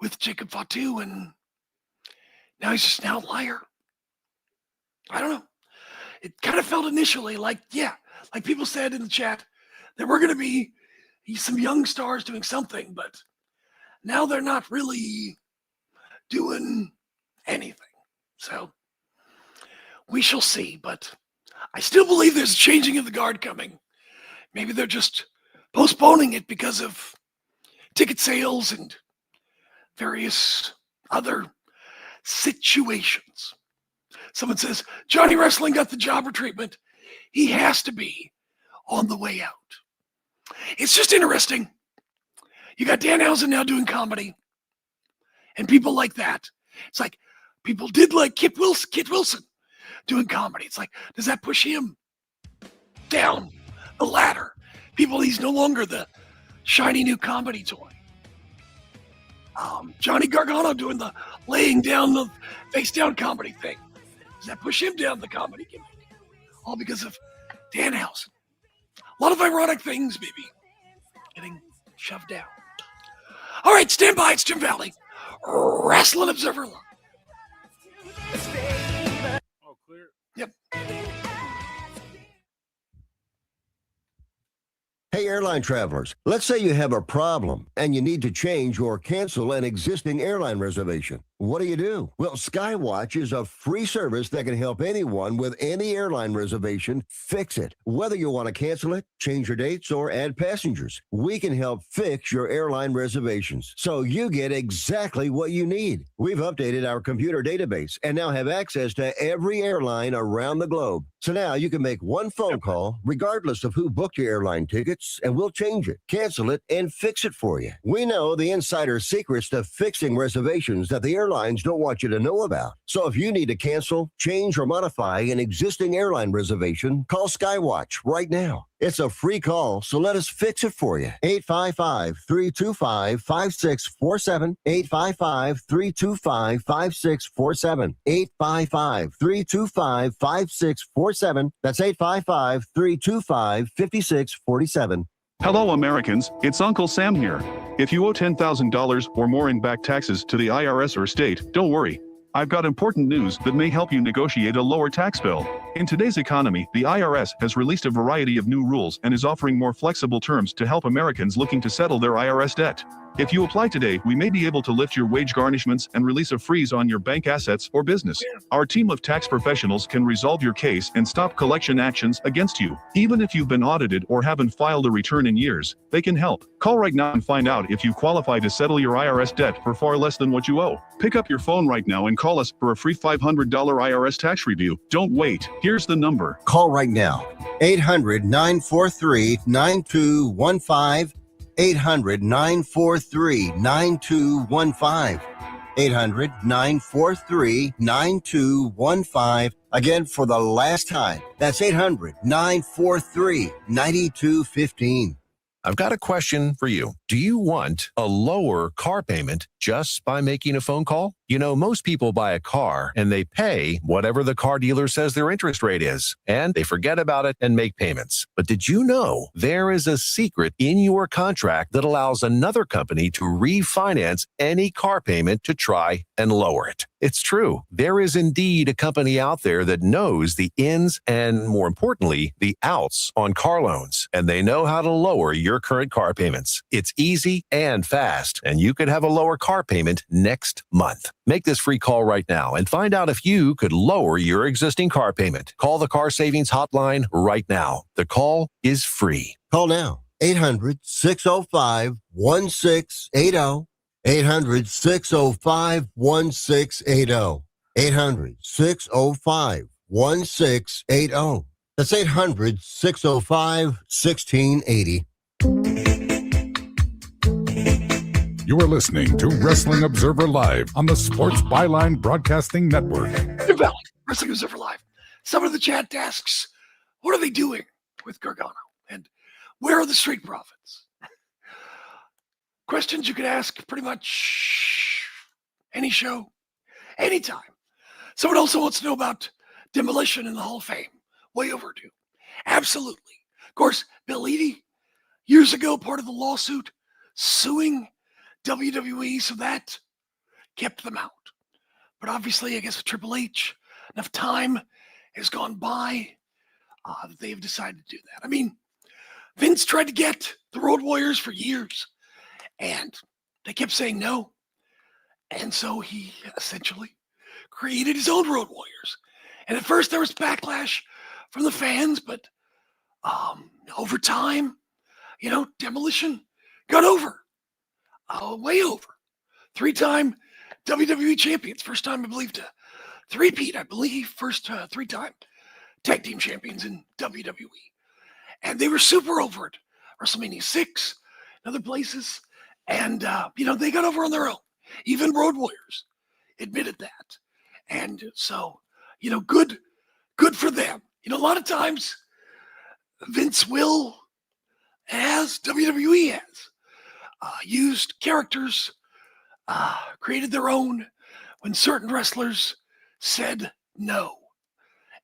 with Jacob Fatu, and now he's just an outlier. I don't know. It kind of felt initially like, yeah, like people said in the chat, there were going to be some young stars doing something, but now they're not really doing anything. So we shall see, but I still believe there's a changing of the guard coming. Maybe they're just postponing it because of ticket sales and various other situations. Someone says, Johnny Wrestling got the jobber treatment. He has to be on the way out. It's just interesting. You got Danhausen now doing comedy and people like that. It's like people did like Kit Wilson doing comedy. It's like, does that push him down the ladder? He's no longer the shiny new comedy toy. Johnny Gargano doing the laying down the face down comedy thing. Does that push him down the comedy gimmick? All because of Danhausen. A lot of ironic things, maybe, getting shoved down. All right, stand by. It's Jim Valley, Wrestling Observer Live. Oh, clear. Yep. Hey, airline travelers, let's say you have a problem and you need to change or cancel an existing airline reservation. What do? Well, Skywatch is a free service that can help anyone with any airline reservation fix it. Whether you want to cancel it, change your dates, or add passengers, we can help fix your airline reservations so you get exactly what you need. We've updated our computer database and now have access to every airline around the globe. So now you can make one phone call regardless of who booked your airline tickets, and we'll change it, cancel it, and fix it for you. We know the insider secrets to fixing reservations that the airlines don't want you to know about. So if you need to cancel, change, or modify an existing airline reservation, call Skywatch right now. It's a free call, so let us fix it for you. 855-325-5647. 855-325-5647. 855-325-5647. That's 855-325-5647. Hello, Americans. It's Uncle Sam here. If you owe $10,000 or more in back taxes to the IRS or state, don't worry. I've got important news that may help you negotiate a lower tax bill. In today's economy, the IRS has released a variety of new rules and is offering more flexible terms to help Americans looking to settle their IRS debt. If you apply today, we may be able to lift your wage garnishments and release a freeze on your bank assets or business. Our team of tax professionals can resolve your case and stop collection actions against you. Even if you've been audited or haven't filed a return in years, they can help. Call right now and find out if you qualify to settle your IRS debt for far less than what you owe. Pick up your phone right now and call us for a free $500 IRS tax review. Don't wait. Here's the number. Call right now. 800-943-9215. 800-943-9215. 800-943-9215. Again, for the last time, that's 800-943-9215. I've got a question for you. Do you want a lower car payment just by making a phone call? You know, most people buy a car and they pay whatever the car dealer says their interest rate is, and they forget about it and make payments. But did you know there is a secret in your contract that allows another company to refinance any car payment to try and lower it? It's true. There is indeed a company out there that knows the ins and, more importantly, the outs on car loans, and they know how to lower your current car payments. It's easy and fast, and you could have a lower car payment next month. Make this free call right now and find out if you could lower your existing car payment. Call the Car Savings Hotline right now. The call is free. Call now. 800-605-1680. 800-605-1680. 800-605-1680. That's 800-605-1680. You are listening to Wrestling Observer Live on the Sports Byline Broadcasting Network. Deer Valley, Wrestling Observer Live. Some of the chat asks, what are they doing with Gargano? And where are the Street Profits? Questions you could ask pretty much any show, anytime. Someone also wants to know about Demolition in the Hall of Fame. Way overdue. Absolutely. Of course, Bill Eadie, years ago, part of the lawsuit suing WWE, so that kept them out. But obviously, I guess with Triple H, enough time has gone by that they've decided to do that. I mean, Vince tried to get the Road Warriors for years, and they kept saying no. And so he essentially created his own Road Warriors. And at first there was backlash from the fans, but over time, you know, Demolition got over. Way over. 3-time WWE champions. First time, I believe, to three-peat, I believe. First 3-time tag team champions in WWE. And they were super over at WrestleMania 6 and other places. And, you know, they got over on their own. Even Road Warriors admitted that. And so, you know, good for them. You know, a lot of times Vince will, as WWE has, used characters, created their own when certain wrestlers said no.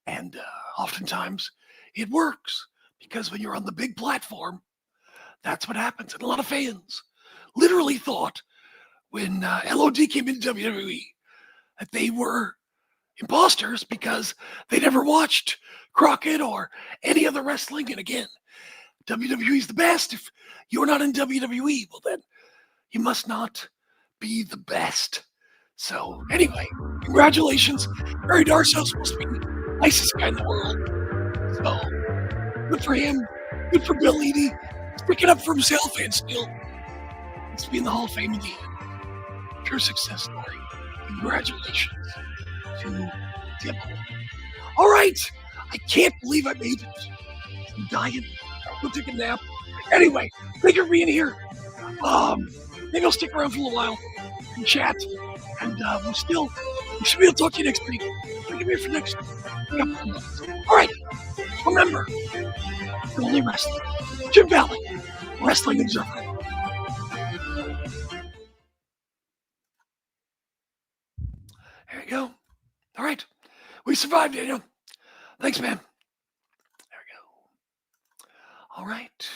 And oftentimes it works because when you're on the big platform, that's what happens. And a lot of fans literally thought when LOD came into WWE that they were imposters because they never watched Crockett or any other wrestling. And again, WWE is the best. If you're not in WWE, well then you must not be the best. So anyway, congratulations. Barry Darso's supposed to be the nicest guy in the world. So good for him. Good for Bill Eadie. He's picking up for himself and still needs to be in the Hall of Fame in the end. Pure success story. Congratulations to Demolition. All right. I can't believe I made it. I'm dying. Go take a nap. Anyway, thank you for being here. Maybe I'll stick around for a little while and chat. And we should be able to talk to you next week. I'll give you for next couple of months. All right. Remember, the only wrestler, Jim Valley, Wrestling Observer. There you go. All right. We survived, Daniel. Thanks, man. There we go. All right.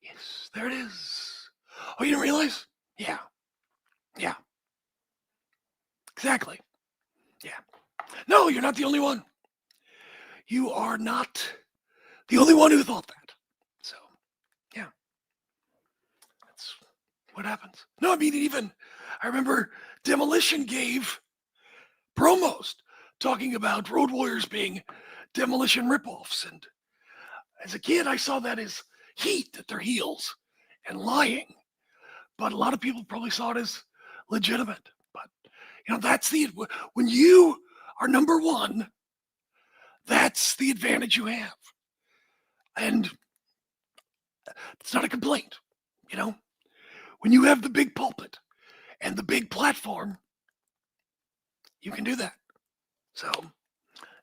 Yes, there it is. Oh, you didn't realize? Yeah. Yeah. Exactly. Yeah. No, you're not the only one. You are not the only one who thought that. So, yeah. That's what happens. No, I mean, I remember Demolition gave promos talking about Road Warriors being Demolition ripoffs. And as a kid, I saw that as heat at their heels and lying. But a lot of people probably saw it as legitimate. But, you know, when you are number one, that's the advantage you have. And it's not a complaint, you know? When you have the big pulpit and the big platform, you can do that. So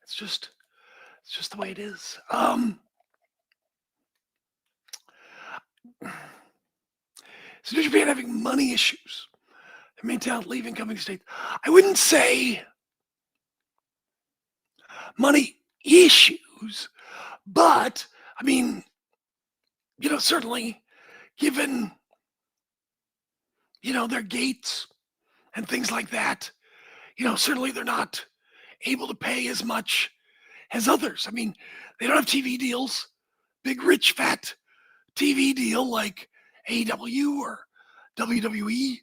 it's just the way it is. So New Japan having money issues. The main talent leaving, coming to states. I wouldn't say money issues, but I mean, certainly given, their gates and things like that, certainly they're not able to pay as much as others. I mean, they don't have TV deals, big, rich, fat TV deal like AEW or WWE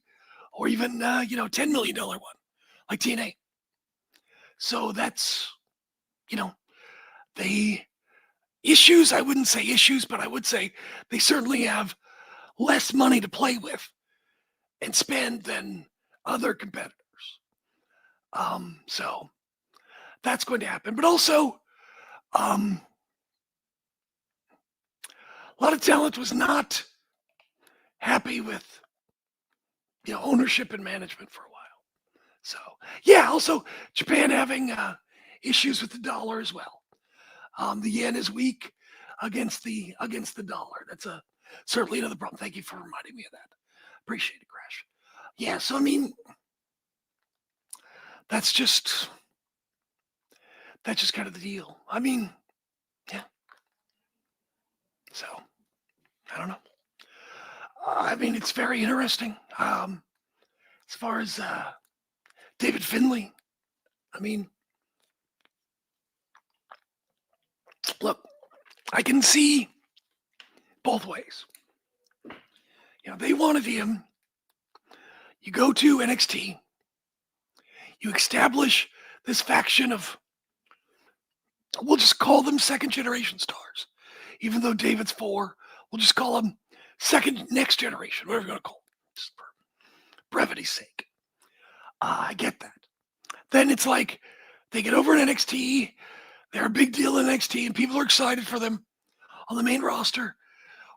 or even, $10 million one like TNA. So that's, they issues, I wouldn't say issues, but I would say they certainly have less money to play with and spend than other competitors. So that's going to happen. But also, a lot of talent was not happy with, ownership and management for a while. So yeah, also Japan having issues with the dollar as well. The yen is weak against the dollar. That's certainly another problem. Thank you for reminding me of that. Appreciate it, Crash. Yeah, so I mean, that's just kind of the deal. I mean, yeah. So I don't know. I mean, it's very interesting. As far as David Finlay, I mean, look, I can see both ways. They wanted him. You go to NXT, you establish this faction of, we'll just call them second generation stars. Even though David's 4, we'll just call them next generation, whatever you want to call them, just for brevity's sake. I get that. Then it's like they get over in NXT, they're a big deal in NXT, and people are excited for them on the main roster.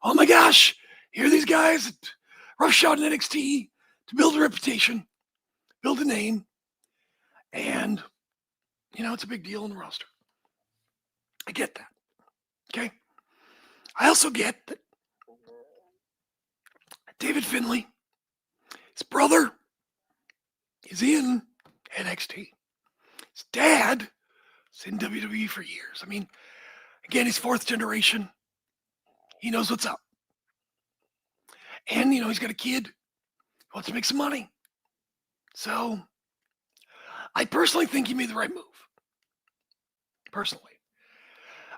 Oh my gosh, here are these guys that rough shot in NXT to build a reputation, build a name, and it's a big deal in the roster. I get that. Okay. I also get that David Finlay, his brother, is in NXT. His dad is in WWE for years. I mean, again, he's 4th generation. He knows what's up. And, he's got a kid who wants to make some money. So I personally think he made the right move. Personally.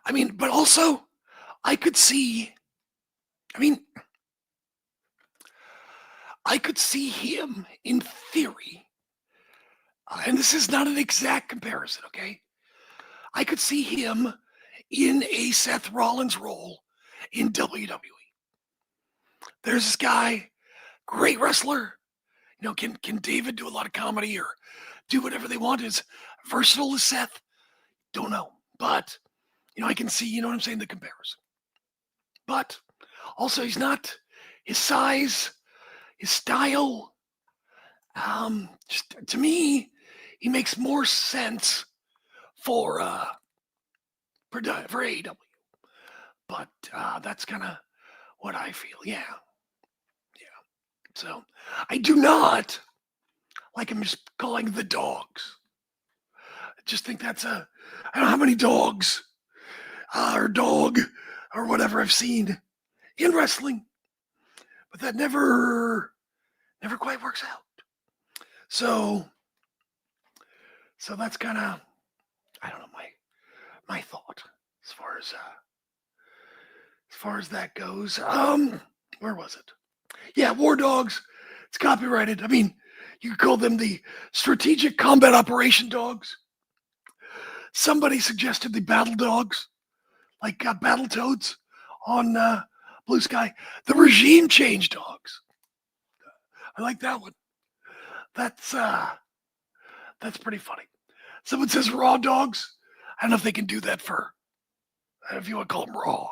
I mean, but also I could see him in theory, and this is not an exact comparison, okay? I could see him in a Seth Rollins role in WWE. There's this guy, great wrestler. Can David do a lot of comedy or do whatever they want? Is versatile as Seth? Don't know. But, I can see, what I'm saying, the comparison. But also he's not, his size, his style, just to me, he makes more sense for AEW. But that's kind of what I feel. Yeah. So I do not like him just calling the dogs. I just think that's I don't know how many dogs or dog or whatever I've seen in wrestling, but that never quite works out. So that's kind of, I don't know, my thought as far as that goes. Where was it? Yeah, War Dogs. It's copyrighted. I mean, you could call them the Strategic Combat Operation Dogs. Somebody suggested the Battle Dogs, like Battletoads on Blue Sky. The Regime Change Dogs. I like that one. That's pretty funny. Someone says Raw Dogs. I don't know if they can do that for, if you want to call them Raw.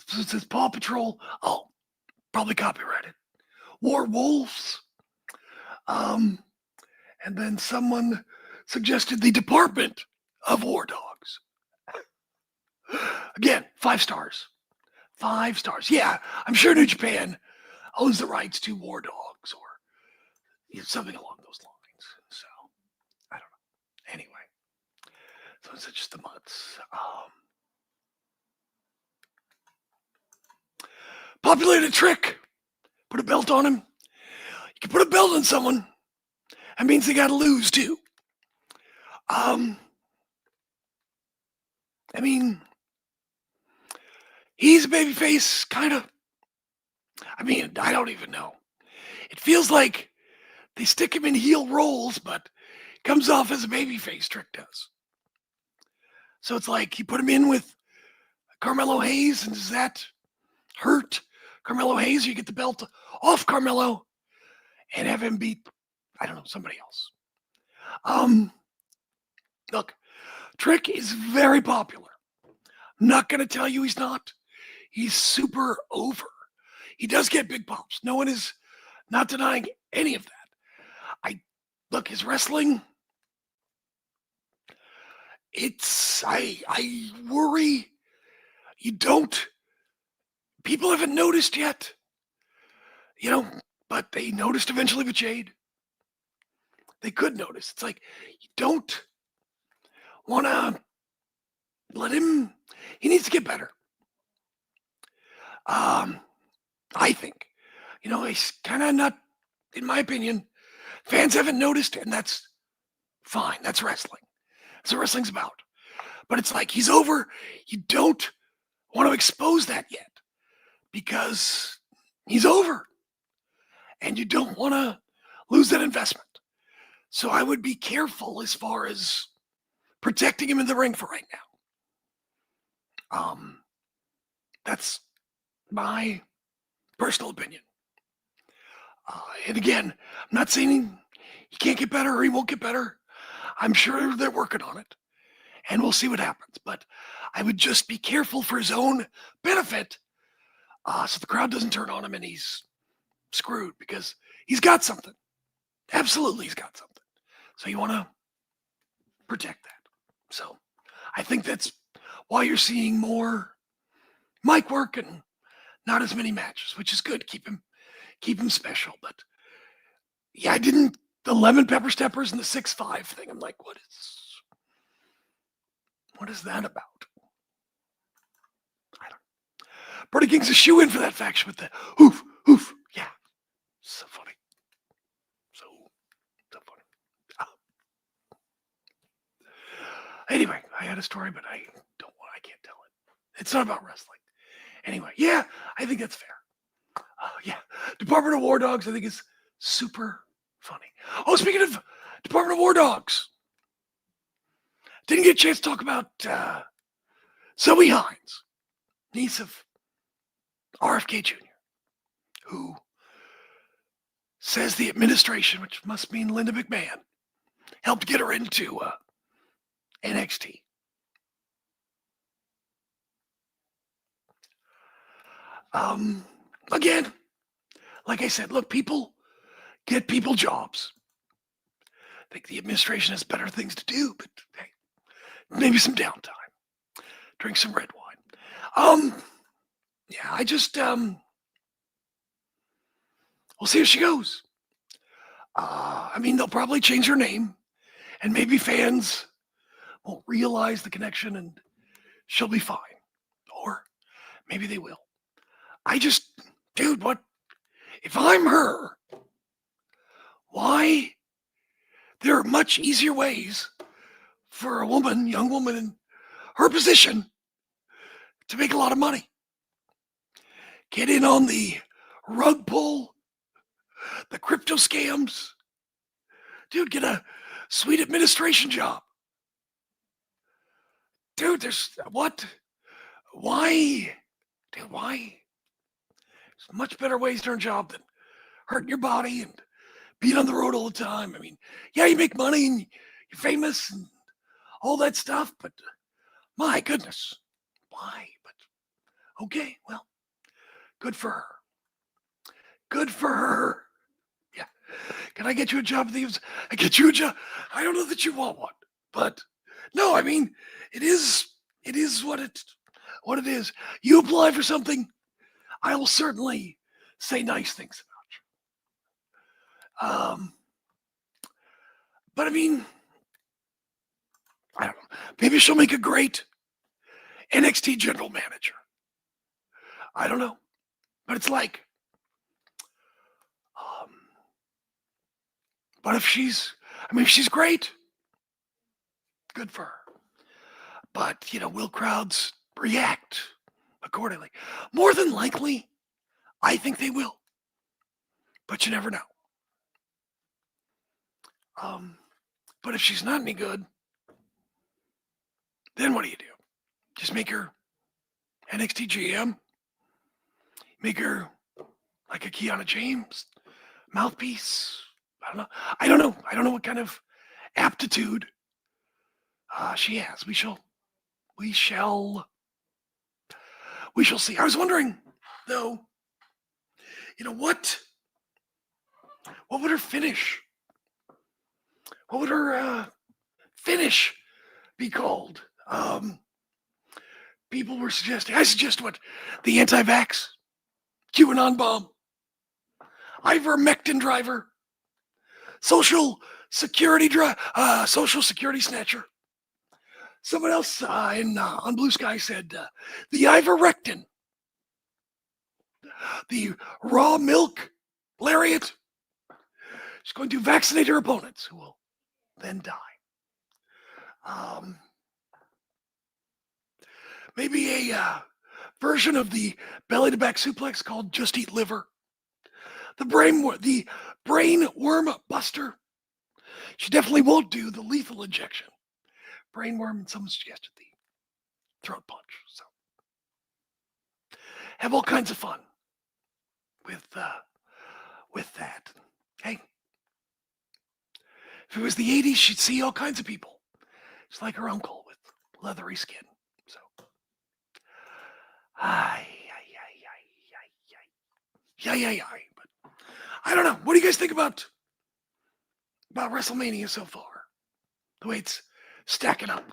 So it says Paw Patrol. Oh, probably copyrighted. War Wolves. And then someone suggested the Department of War Dogs. Again, 5 stars. 5 stars. Yeah, I'm sure New Japan owns the rights to War Dogs or something along those lines. So, I don't know. Anyway, so it's just the mutts. Populated trick. Put a belt on him. You can put a belt on someone. That means they got to lose too. I mean, he's a babyface, kind of. I mean, I don't even know. It feels like they stick him in heel roles, but it comes off as a babyface, Trick does. So it's like you put him in with Carmelo Hayes, and does that hurt Carmelo Hayes? Or you get the belt off Carmelo and have him beat, I don't know, somebody else. Look, Trick is very popular. I'm not going to tell you he's not. He's super over. He does get big pops. No one is not denying any of that. Look, his wrestling, I worry people haven't noticed yet, but they noticed eventually with Jade. They could notice. It's like, you don't want to let him, he needs to get better. I think, he's kind of not, in my opinion, fans haven't noticed, and that's fine. That's wrestling. That's what wrestling's about. But it's like, he's over. You don't want to expose that yet because he's over. And you don't want to lose that investment. So I would be careful as far as protecting him in the ring for right now. That's my personal opinion. And again, I'm not saying he can't get better or he won't get better. I'm sure they're working on it. And we'll see what happens. But I would just be careful for his own benefit so the crowd doesn't turn on him and he's screwed, because he's got something. Absolutely, he's got something. So you want to protect that. So I think that's why you're seeing more mic work and not as many matches, which is good. Keep him special. But yeah, the 11 pepper steppers and the 6'5" thing. I'm like, what is that about? I don't know. Brody King's a shoe in for that faction with the hoof. Yeah. So funny. So funny. Anyway, I had a story, but I can't tell it. It's not about wrestling. Anyway, yeah, I think that's fair. Yeah, Department of War Dogs, I think is super funny. Oh, speaking of Department of War Dogs, didn't get a chance to talk about Zoe Hines, niece of RFK Jr., who says the administration, which must mean Linda McMahon, helped get her into NXT. Again, like I said, look, people get people jobs. I think the administration has better things to do, but hey, maybe some downtime. Drink some red wine. Yeah, I just, we'll see how she goes. I mean, they'll probably change her name, and maybe fans won't realize the connection, and she'll be fine. Or maybe they will. Dude, what? If I'm her, why? There are much easier ways for a young woman in her position, to make a lot of money. Get in on the rug pull, the crypto scams. Dude, get a sweet administration job. Dude, what? Why? Dude, why? There's much better ways to earn a job than hurting your body and being on the road all the time. I mean, yeah, you make money and you're famous and all that stuff, but my goodness, why? But okay, well, good for her. Good for her. Yeah. Can I get you a job? I get you a job. I don't know that you want one, but no, I mean, it is what what it is. You apply for something, I will certainly say nice things about you. But I mean, I don't know. Maybe she'll make a great NXT general manager. I don't know. But it's like, but if she's great, good for her. But, will crowds react accordingly? More than likely, I think they will. But you never know. But if she's not any good, then what do? Just make her NXT GM? Make her like a Kiana James mouthpiece? I don't know. I don't know what kind of aptitude she has. We shall see. I was wondering, though, what would her finish? What would her finish be called? People were suggesting. I suggest what? The anti-vax QAnon bomb, ivermectin driver, social security snatcher. Someone else on Blue Sky said the ivermectin, the raw milk lariat. She's going to vaccinate her opponents, who will then die. Maybe a version of the belly to back suplex called Just Eat Liver. The brain worm buster. She definitely won't do the lethal injection. Brain worm, and someone suggested the throat punch. So have all kinds of fun with that. Hey, if it was the 80s, she'd see all kinds of people. It's like her uncle with leathery skin. So, but I don't know. What do you guys think about WrestleMania so far? The way it's stacking up.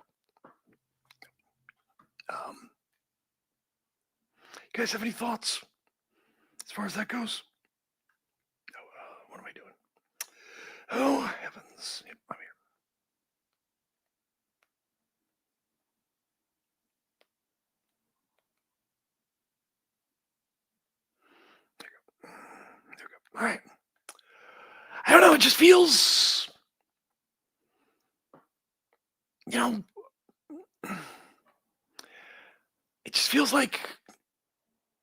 You guys have any thoughts as far as that goes? What am I doing? Oh, heavens. Yep, I'm here. There we go. All right. I don't know. It just feels, it just feels like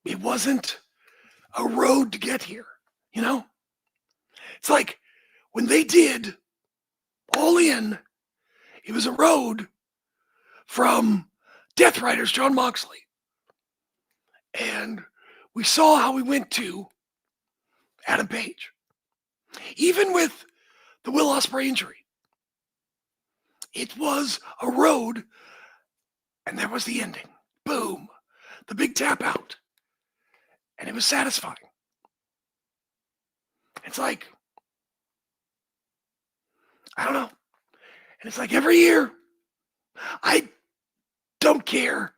it wasn't a road to get here, It's like when they did All In, it was a road from Death Riders, John Moxley. And we saw how we went to Adam Page. Even with the Will Ospreay injury, it was a road, and there was the ending. Boom. The big tap out. And it was satisfying. It's like, I don't know. And it's like every year, I don't care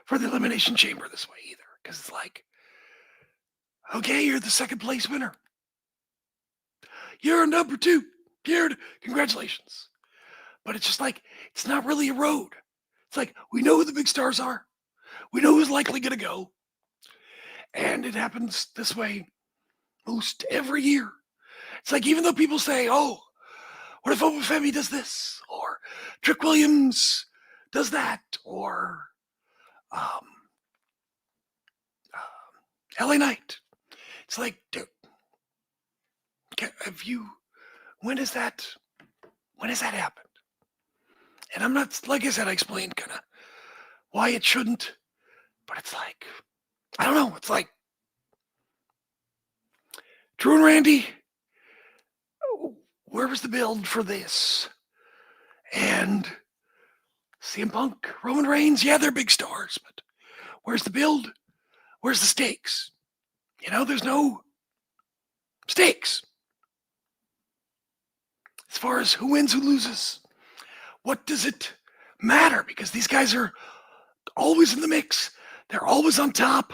for the Elimination Chamber this way either. Because it's like, okay, you're the second place winner. You're number 2. Congratulations. But it's just like, it's not really a road. It's like, we know who the big stars are. We know who's likely going to go. And it happens this way most every year. It's like, even though people say, oh, what if Obafemi does this? Or Trick Williams does that? Or LA Knight. It's like, dude, when has that happened? And I'm not, like I said, I explained kind of why it shouldn't, but it's like, I don't know. It's like Drew and Randy, where was the build for this? And CM Punk, Roman Reigns, yeah, they're big stars, but where's the build? Where's the stakes? There's no stakes. As far as who wins, who loses, what does it matter? Because these guys are always in the mix. they're always on top.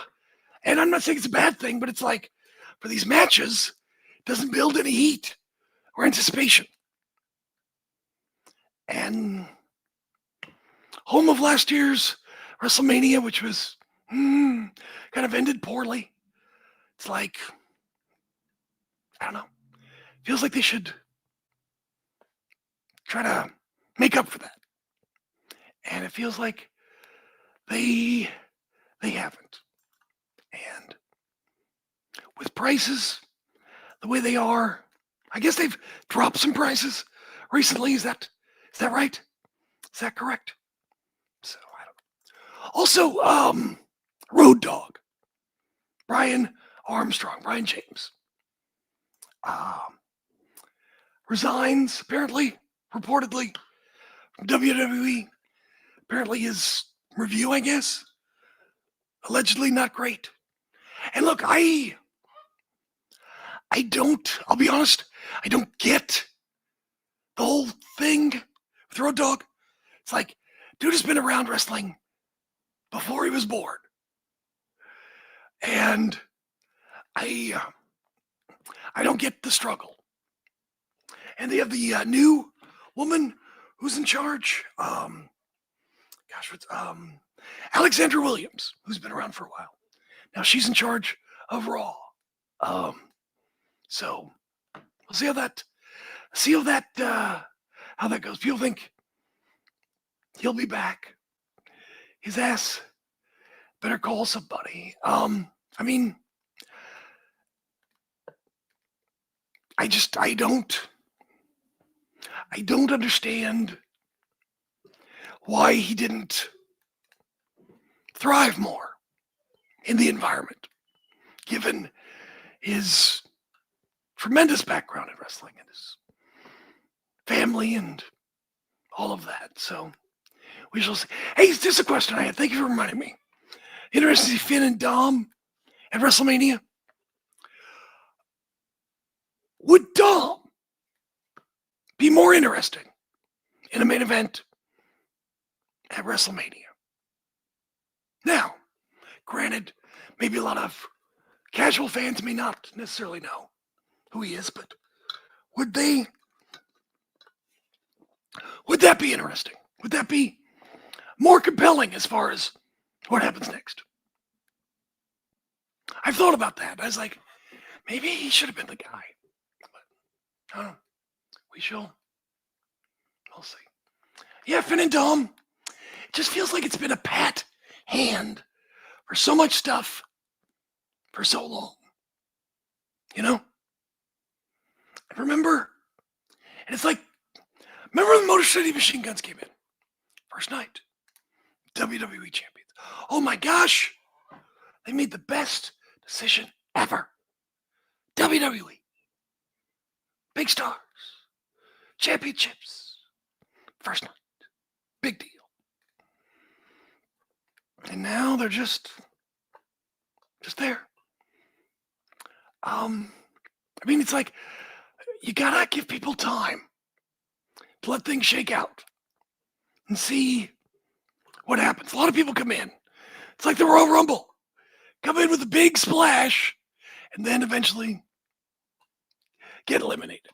And I'm not saying it's a bad thing, but it's like for these matches, it doesn't build any heat or anticipation. And home of last year's WrestleMania, which was kind of ended poorly. It's like, I don't know. Feels like they should try to make up for that. And it feels like they haven't. And with prices the way they are, I guess they've dropped some prices recently. Is that right? Is that correct? So I don't know. Also, Road Dogg, Brian James, resigns apparently, reportedly, from WWE. Apparently his review, I guess, allegedly not great. And look, I'll be honest, I don't get the whole thing with Road Dogg. It's like, dude has been around wrestling before he was born. And I don't get the struggle. And they have the new woman who's in charge. Alexandra Williams, who's been around for a while. Now she's in charge of Raw. So we'll see how that goes. People think he'll be back. His ass better call somebody. I mean, I don't understand why he didn't thrive more in the environment, given his tremendous background in wrestling and his family and all of that. So we shall see. Hey, is this a question I had? Thank you for reminding me. Interested to see Finn and Dom at WrestleMania? Would Dom be more interesting in a main event at WrestleMania? Now, granted, maybe a lot of casual fans may not necessarily know who he is, but would that be interesting? Would that be more compelling as far as what happens next? I've thought about that. I was like, maybe he should have been the guy. But I don't know. We'll see. Yeah, Finn and Dom. It just feels like it's been a pat hand for so much stuff for so long. You know? And remember when the Motor City Machine Guns came in? First night. WWE champions. Oh my gosh. They made the best decision ever. WWE. Big stars. Championships. First night. Big deal. And now they're just there. I mean, it's like, you gotta give people time to let things shake out and see what happens. A lot of people come in. It's like the Royal Rumble. Come in with a big splash and then eventually get eliminated.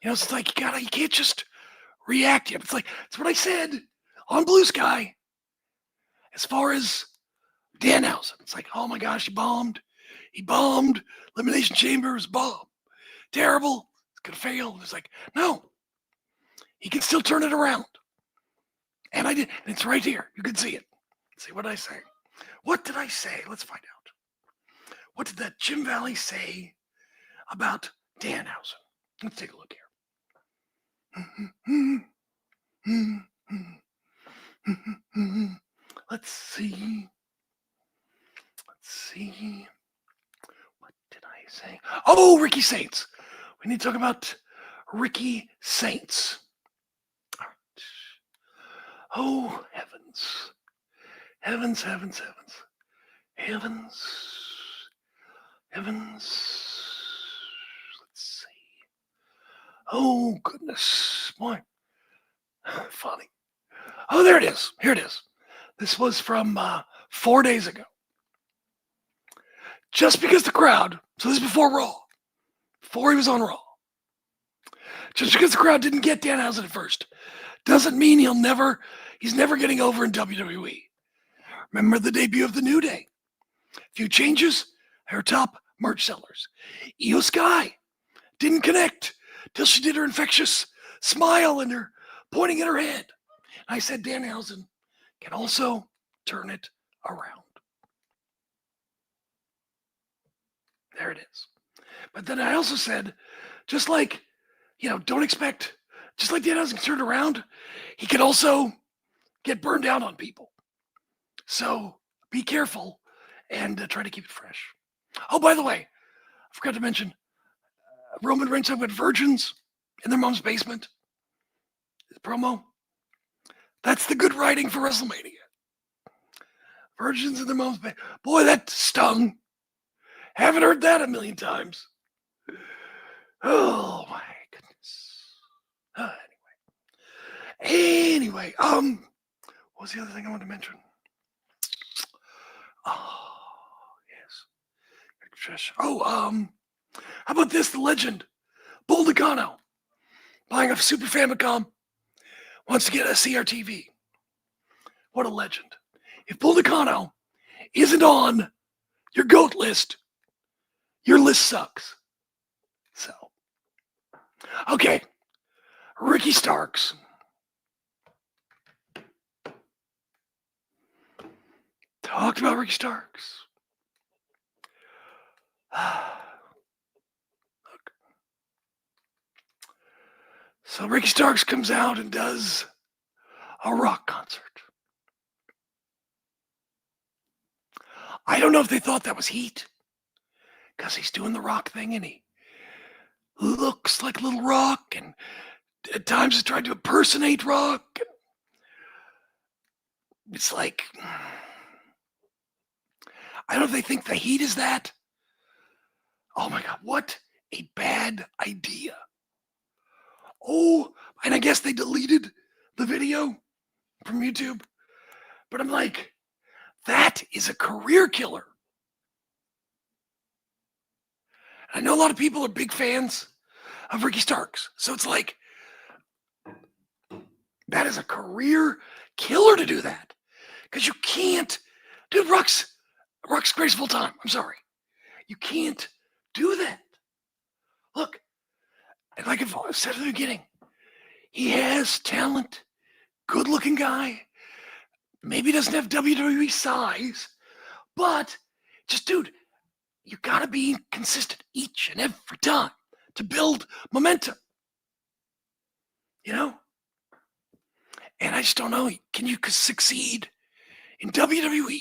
You know, it's like you can't just react yet. It's what I said on Blue Sky as far as Danhausen. It's like, oh my gosh, he bombed. Elimination Chamber was bomb. Terrible. It's going to fail. It's like, no. He can still turn it around. And I did. And it's right here. You can see it. See what I say. What did I say? Let's find out. What did that Jim Valley say about Danhausen? Let's take a look here. Let's see. What did I say? Oh, Ricky Saints. We need to talk about Ricky Saints. All right. Oh, heavens. Heavens. Let's see. Oh, goodness. Boy. Funny. Oh, there it is. Here it is. This was from 4 days ago. Just because the crowd, so this is before Raw, before he was on Raw, just because the crowd didn't get Danhausen at first, doesn't mean he's never getting over in WWE. Remember the debut of the New Day? Few changes, her top merch sellers. Io Sky didn't connect till she did her infectious smile and her pointing at her head. I said Danhausen can also turn it around. There it is. But then I also said, just like, don't expect, just like Danhausen can turn around, he can also get burned out on people. So be careful and try to keep it fresh. Oh, by the way, I forgot to mention, Roman Reigns talking about virgins in their mom's basement. His promo. That's the good writing for WrestleMania. Virgins in their mom's basement. Boy, that stung. Haven't heard that a million times. Oh my goodness. Anyway, what was the other thing I wanted to mention? Oh, yes. Oh, how about this? The legend, Bull Gargano, buying a Super Famicom, wants to get a CRTV. What a legend. If Bull Gargano isn't on your GOAT list, your list sucks. So, okay. Ricky Starks. Talked about Ricky Starks. Look. So Ricky Starks comes out and does a rock concert. I don't know if they thought that was heat, because he's doing the rock thing and he looks like Little Rock, and at times he's trying to impersonate Rock. It's like, I don't know if they think the heat is that. Oh my God, what a bad idea. Oh, and I guess they deleted the video from YouTube. But I'm like, that is a career killer. I know a lot of people are big fans of Ricky Starks. So it's like, that is a career killer to do that. Because you can't, dude, Rock's greatest of all time. I'm sorry. You can't do that. Look, like I've said at the beginning, he has talent, good looking guy. Maybe doesn't have WWE size, but just, dude, you got to be consistent each and every time to build momentum. You know? And I just don't know, can you succeed in WWE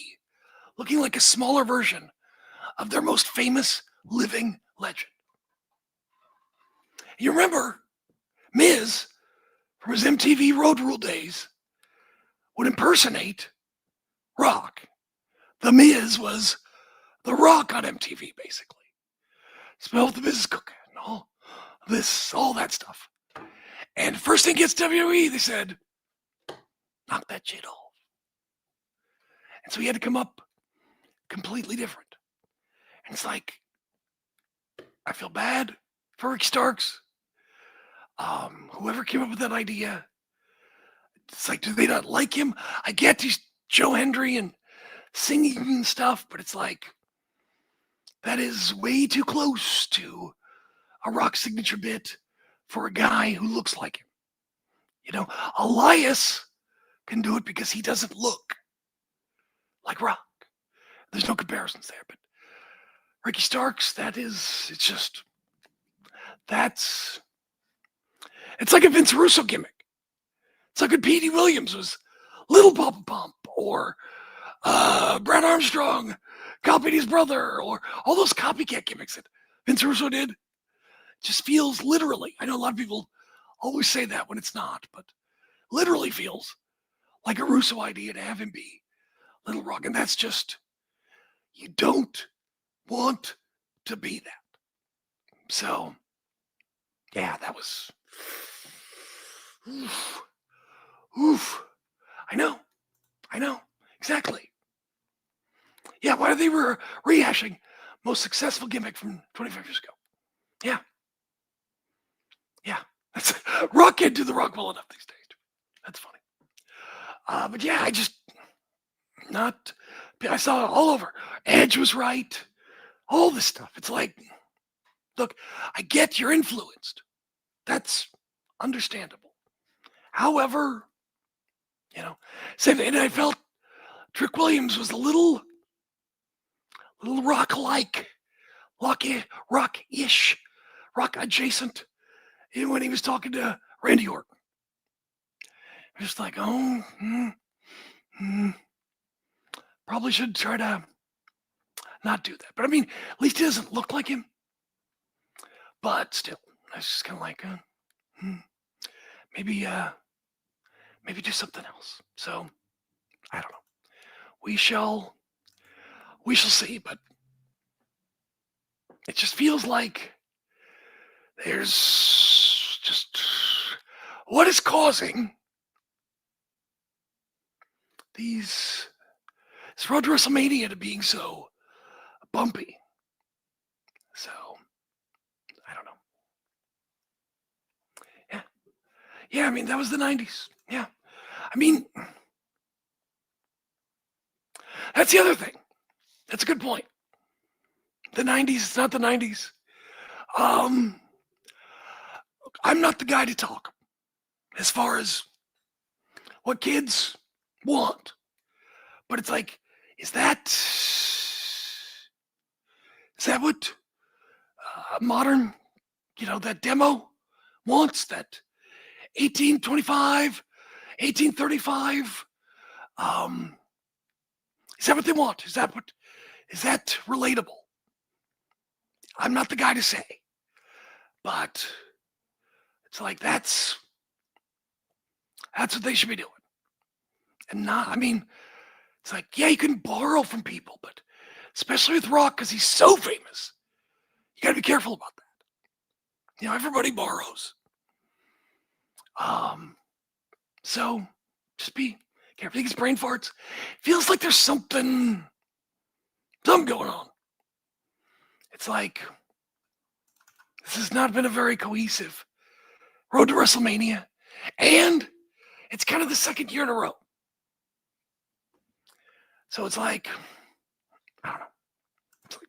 looking like a smaller version of their most famous living legend? You remember Miz from his MTV Road Rule days would impersonate Rock. The Miz was The Rock on MTV, basically. Smell the Miz cooking, all this, all that stuff. And first thing gets WWE, they said, knock that shit off. And so he had to come up completely different. And it's like, I feel bad for Ricky Starks. Whoever came up with that idea, it's like, do they not like him? I get he's Joe Hendry and singing and stuff, but it's like, that is way too close to a Rock signature bit for a guy who looks like him. You know, Elias can do it because he doesn't look like Rock. There's no comparisons there, but Ricky Starks, it's like a Vince Russo gimmick. It's like when Petey Williams was Little Papa Pump, or Brad Armstrong copied his brother, or all those copycat gimmicks that Vince Russo did. It just feels literally, I know a lot of people always say that when it's not, but literally feels like a Russo idea to have him be Little Rock. And that's just, you don't want to be that. So, yeah, that was, oof. I know, exactly. Yeah, why are they rehashing most successful gimmick from 25 years ago? Yeah. Yeah. That's Rock can't do the Rock well enough these days. That's funny. But yeah, I saw it all over. Edge was right. All this stuff. It's like, look, I get you're influenced. That's understandable. However, same thing. And I felt Trick Williams was a little rock-like, rock-ish, rock-adjacent when he was talking to Randy Orton. Just like, probably should try to not do that. But I mean, at least he doesn't look like him. But still, I was just kind of like, maybe do something else. So I don't know. We shall see. But it just feels like there's just what is causing this road to WrestleMania to being so bumpy. So I don't know. Yeah. I mean, that was the 90s. Yeah. I mean, that's the other thing. That's a good point. The 90s, it's not the 90s. I'm not the guy to talk as far as what kids want. But it's like, is that what modern, that demo wants? That 1825, 1835? Is that what they want? Is that relatable? I'm not the guy to say. But it's like, that's what they should be doing. And not, I mean, it's like, yeah, you can borrow from people, but especially with Rock, because he's so famous, you got to be careful about that. Everybody borrows. So just be careful. These brain farts. Feels like there's something going on. It's like, this has not been a very cohesive road to WrestleMania. And it's kind of the second year in a row. So it's like, I don't know. It's like,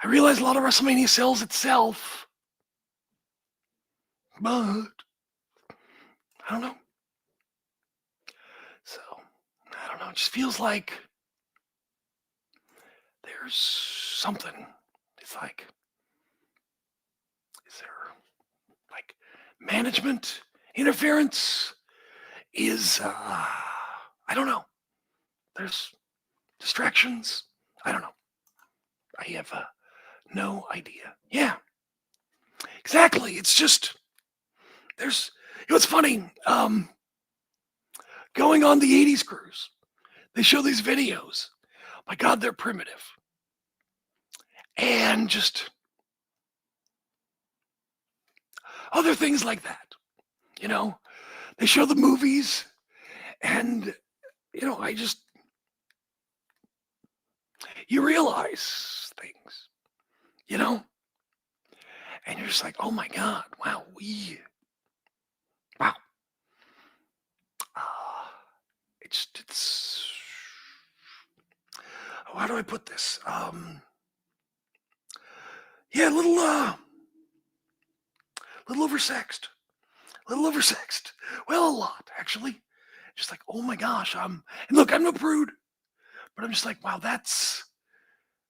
I realize a lot of WrestleMania sells itself, but I don't know. So, I don't know. It just feels like there's something. It's like, is there like management interference? I don't know. There's distractions. I don't know. I have no idea. Yeah, exactly. It's just, it's funny. Going on the 80s cruise, they show these videos. My God, they're primitive. And just other things like that. They show the movies and, you realize things, and you're just like, oh my God, wow, wow. It's, how do I put this? Yeah, a little oversexed. Well, a lot, actually. Just like, oh my gosh, and look, I'm no prude, but I'm just like, wow, that's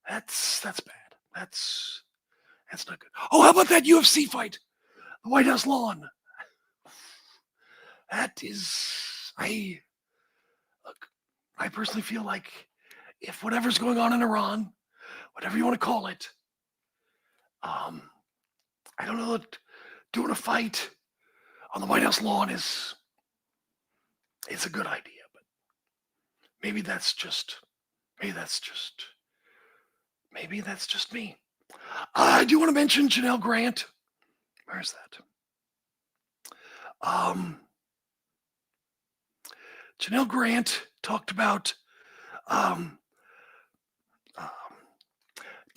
bad. That's not good. Oh, how about that UFC fight? The White House lawn. That is, I personally feel like if whatever's going on in Iran, whatever you want to call it, I don't know that doing a fight on the White House lawn is a good idea, but maybe that's just me. I do want to mention Janelle Grant. Where is that? Janelle Grant talked about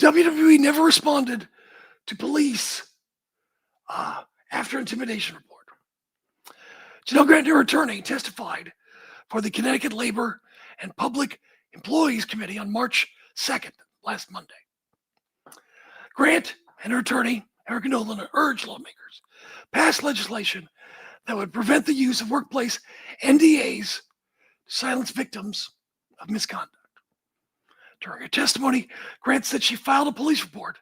WWE never responded to police after intimidation report. Janelle Grant, her attorney, testified for the Connecticut Labor and Public Employees Committee on March 2nd, last Monday. Grant and her attorney, Erica Nolan, urged lawmakers pass legislation that would prevent the use of workplace NDAs to silence victims of misconduct. During her testimony, Grant said she filed a police report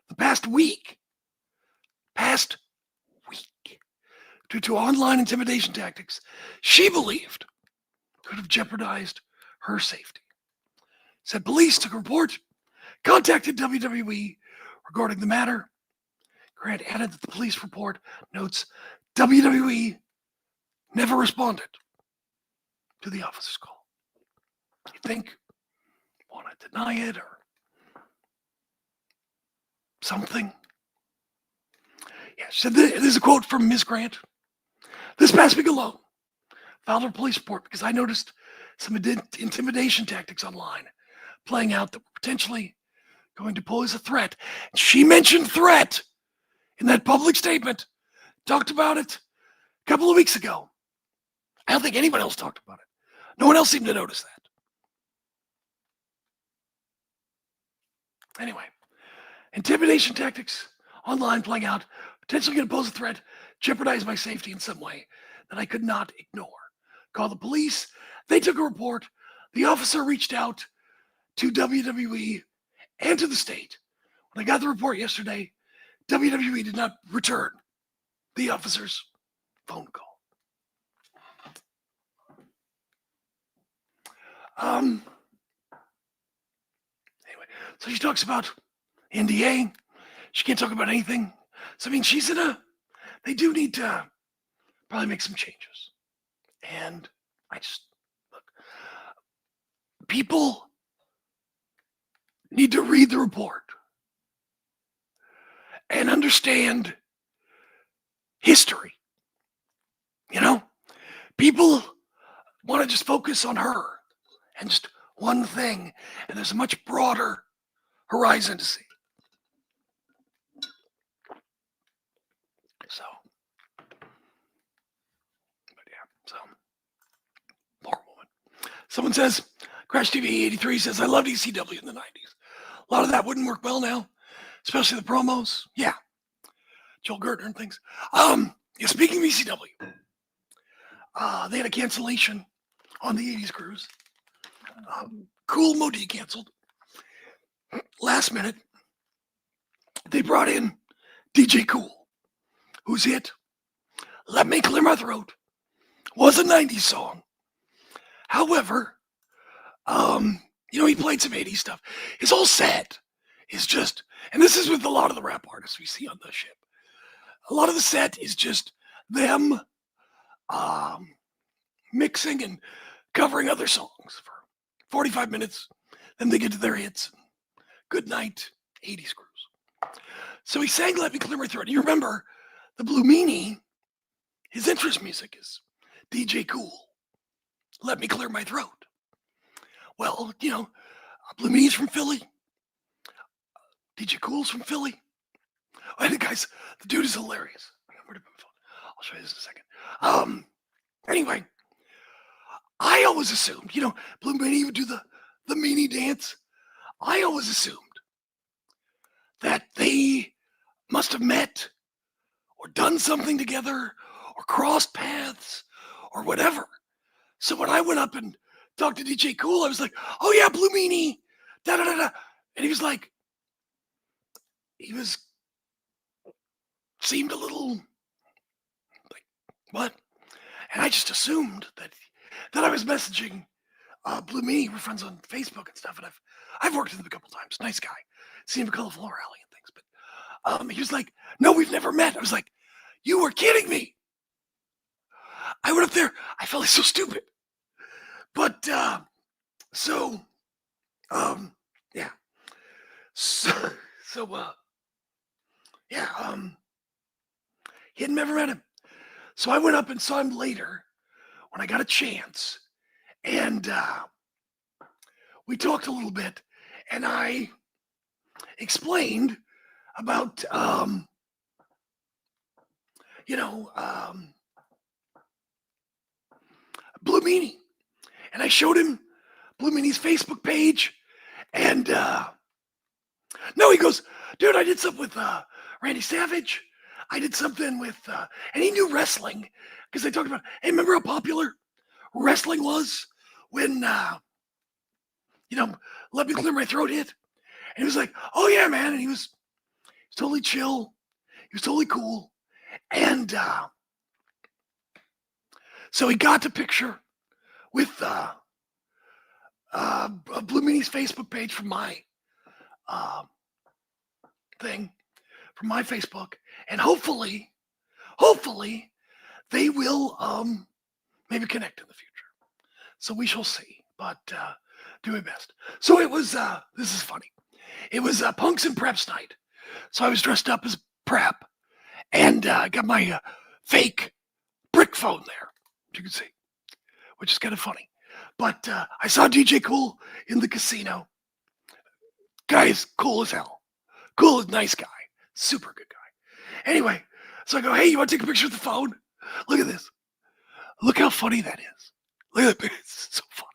the past week due to online intimidation tactics she believed could have jeopardized her safety. Said police took a report, contacted WWE regarding the matter. Grant added that the police report notes WWE never responded to the officer's call. You think want to deny it or something? Yeah, she said this is a quote from Ms. Grant. This past week alone, filed a police report because I noticed some intimidation tactics online playing out that were potentially going to pose a threat. She mentioned threat in that public statement, talked about it a couple of weeks ago. I don't think anyone else talked about it. No one else seemed to notice that. Anyway, intimidation tactics online playing out, potentially going to pose a threat, jeopardize my safety in some way that I could not ignore. Call the police. They took a report. The officer reached out to WWE and to the state. When I got the report yesterday, WWE did not return the officer's phone call. Anyway, so she talks about NDA. She can't talk about anything. So, I mean, they do need to probably make some changes. And look, people need to read the report and understand history. You know, people want to just focus on her and just one thing, and there's a much broader horizon to see. So, but yeah, so poor woman. Someone says, Crash TV 83 says, I loved ECW in the 90s. A lot of that wouldn't work well now, especially the promos. Yeah. Joel Gertner and things. Yeah, speaking of ECW, they had a cancellation on the 80s cruise. Cool Modi canceled. Last minute, they brought in DJ Cool, whose hit, Let Me Clear My Throat, was a 90s song. However, he played some 80s stuff. His whole set is just, and this is with a lot of the rap artists we see on the ship. A lot of the set is just them mixing and covering other songs for 45 minutes. Then they get to their hits. Good night, 80s cruise. So he sang Let Me Clear My Throat. You remember the Blue Meanie, his interest music is DJ Cool, Let Me Clear My Throat. Well, Blue Meanie's from Philly. DJ Cool's from Philly. And the dude is hilarious. Where did I put my phone? I'll show you this in a second. Anyway, I always assumed, Blue Meanie would do the meanie dance. I always assumed that they must have met or done something together or crossed paths or whatever. So when I went up and talked to DJ Cool, I was like, oh yeah, Blue Meanie, da-da-da-da. And he seemed a little like, what? And I just assumed that I was messaging Blue Meanie. We're friends on Facebook and stuff, and I've worked with him a couple times. Nice guy. Seen him at Colorful Rally and things. But he was like, no, we've never met. I was like, you were kidding me. I went up there. I felt like so stupid. But yeah. He had never met him. So I went up and saw him later when I got a chance. And we talked a little bit. And I explained about, Blue Meanie. And I showed him Blue Meanie's Facebook page. And no, he goes, dude, I did something with Randy Savage. I did something with, and he knew wrestling because they talked about, hey, remember how popular wrestling was when, Let Me Clear My Throat hit? And he was like, oh yeah, man. And he was totally chill. He was totally cool. And so he got the picture with Blue Meanie's Facebook page from my thing, from my Facebook. And hopefully they will maybe connect in the future. So we shall see, but do my best. So it was, this is funny. It was Punks and Preps night. So I was dressed up as Prep and got my fake brick phone there, as you can see, which is kind of funny. But I saw DJ Cool in the casino. Guy is cool as hell. Cool is nice guy. Super good guy. Anyway, so I go, hey, you want to take a picture of the phone? Look at this. Look how funny that is. Look at that. It's so funny.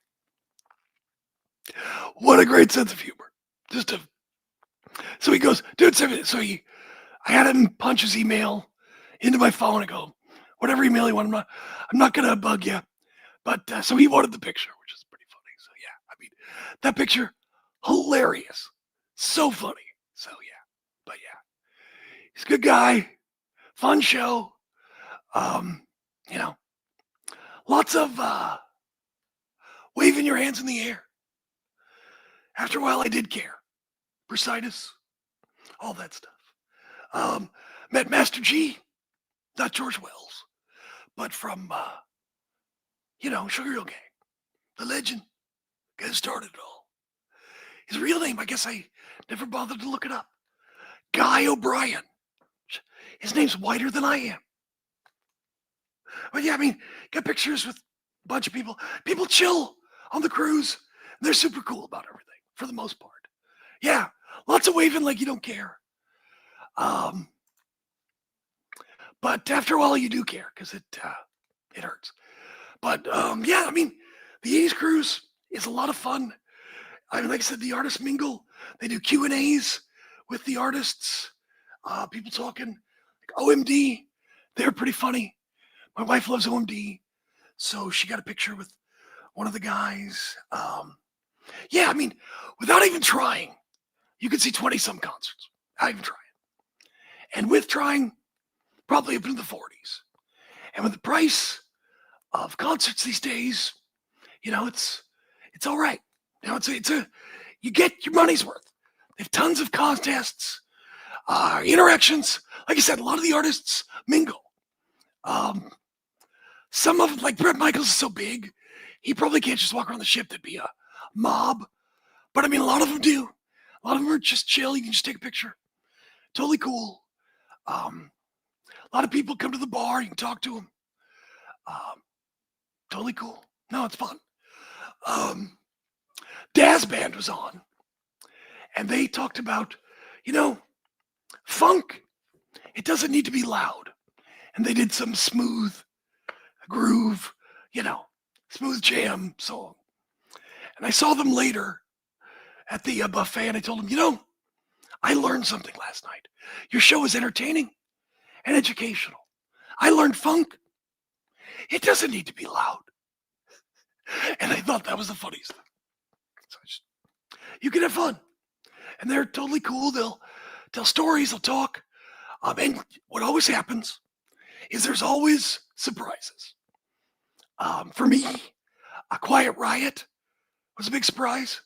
What a great sense of humor. So he goes, dude, send me this. So I had him punch his email into my phone and go, whatever email you want, I'm not going to bug you. But so he wanted the picture, which is pretty funny. So yeah, I mean, that picture, hilarious. So funny. So yeah, but yeah, he's a good guy. Fun show. Lots of waving your hands in the air. After a while, I did care. Bursitis, all that stuff. Met Master G, not George Wells, but from, Sugar Hill Gang, the legend, guy who started it all. His real name, I guess I never bothered to look it up. Guy O'Brien. His name's whiter than I am. But yeah, I mean, got pictures with a bunch of people. People chill on the cruise. They're super cool about everything, for the most part. Yeah, lots of waving like you don't care. But after a while, you do care because it hurts. But yeah, I mean, the 80s cruise is a lot of fun. I mean, like I said, the artists mingle. They do Q&As with the artists. People talking. Like OMD, they're pretty funny. My wife loves OMD, so she got a picture with one of the guys. Yeah, I mean, without even trying, you could see 20-some concerts. Not even trying. And with trying, probably up into the 40s. And with the price of concerts these days, it's all right. You get your money's worth. They have tons of contests, interactions. Like I said, a lot of the artists mingle. Some of them, like Bret Michaels is so big, he probably can't just walk around the ship. There'd be a mob. But I mean, a lot of them do. A lot of them are just chill. You can just take a picture. Totally cool. A lot of people come to the bar. You can talk to them. Totally cool. No, it's fun. Daz Band was on. And they talked about, funk. It doesn't need to be loud. And they did some smooth groove, smooth jam song. And I saw them later at the buffet, and I told them, I learned something last night. Your show is entertaining and educational. I learned funk. It doesn't need to be loud. And I thought that was the funniest thing. So you can have fun. And they're totally cool. They'll tell stories, they'll talk. And what always happens is there's always surprises. For me, A Quiet Riot was a big surprise.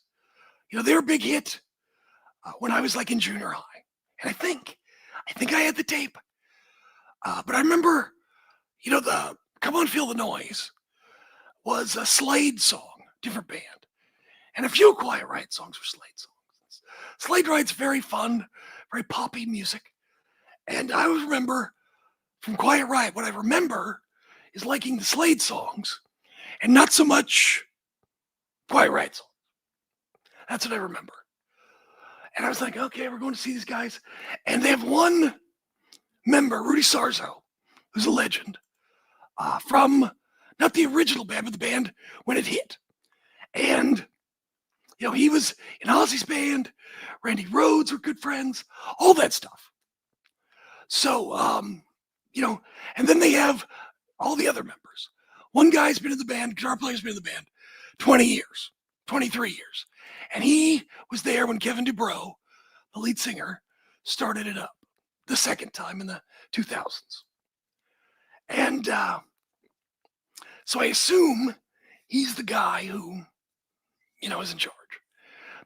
They were a big hit when I was like in junior high. And I think I had the tape. But I remember, the Come On Feel the Noise was a Slade song, different band. And a few Quiet Riot songs were Slade songs. Slade Riot's very fun, very poppy music. And I always remember from Quiet Riot, what I remember is liking the Slade songs and not so much Quiet Riot songs. That's what I remember. And I was like, okay, we're going to see these guys. And they have one member, Rudy Sarzo, who's a legend, from not the original band, but the band when it hit. And, he was in Ozzy's band. Randy Rhodes were good friends, all that stuff. So, and then they have all the other members. One guy's been in the band, guitar player's been in the band 20 years, 23 years. And he was there when Kevin Dubrow, the lead singer, started it up the second time in the 2000s. And so I assume he's the guy who, is in charge.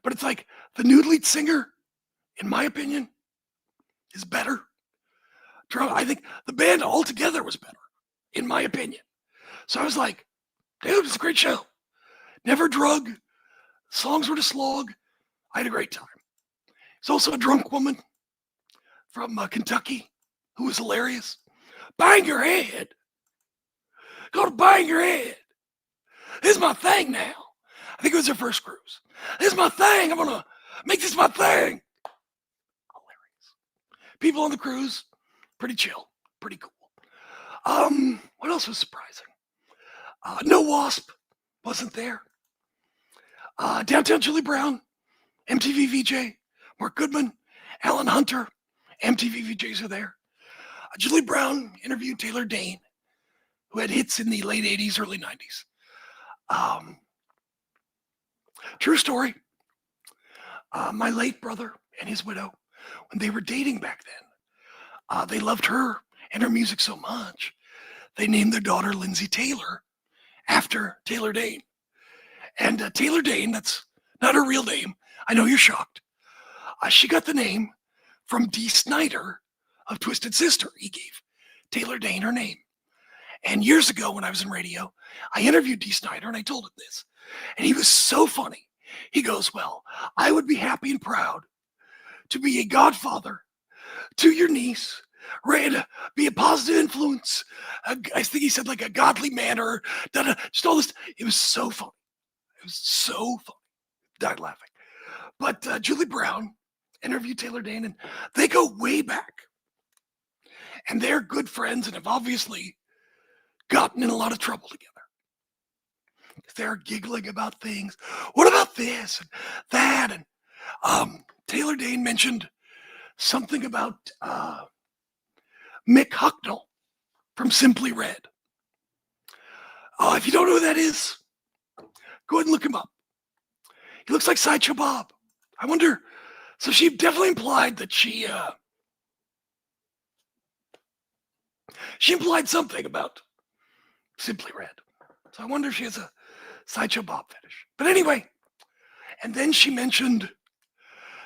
But it's like the new lead singer, in my opinion, is better. I think the band altogether was better, in my opinion. So I was like, dude, it's a great show. Never drug. Songs were to slog. I had a great time. There's also a drunk woman from Kentucky who was hilarious. Bang your head. Go to bang your head. This is my thing now. I think it was her first cruise. This is my thing. I'm going to make this my thing. Hilarious. People on the cruise, pretty chill, pretty cool. What else was surprising? No Wasp wasn't there. Downtown Julie Brown, MTV VJ, Mark Goodman, Alan Hunter, MTV VJs are there. Julie Brown interviewed Taylor Dane, who had hits in the late 80s, early 90s. True story. My late brother and his widow, when they were dating back then, they loved her and her music so much, they named their daughter Lindsay Taylor after Taylor Dane. And Taylor Dane, that's not her real name. I know you're shocked. She got the name from Dee Snider of Twisted Sister. He gave Taylor Dane her name. And years ago when I was in radio, I interviewed Dee Snider and I told him this. And he was so funny. He goes, well, I would be happy and proud to be a godfather to your niece, ready to be a positive influence. I think he said like a godly manner, just all this. It was so funny. It was so funny. Died laughing. But Julie Brown interviewed Taylor Dane, and they go way back. And they're good friends and have obviously gotten in a lot of trouble together. They're giggling about things. What about this and that? And Taylor Dane mentioned something about Mick Hucknall from Simply Red. If you don't know who that is, go ahead and look him up. He looks like Sideshow Bob. I wonder, so she definitely implied that she implied something about Simply Red. So I wonder if she has a Sideshow Bob fetish. But anyway, and then she mentioned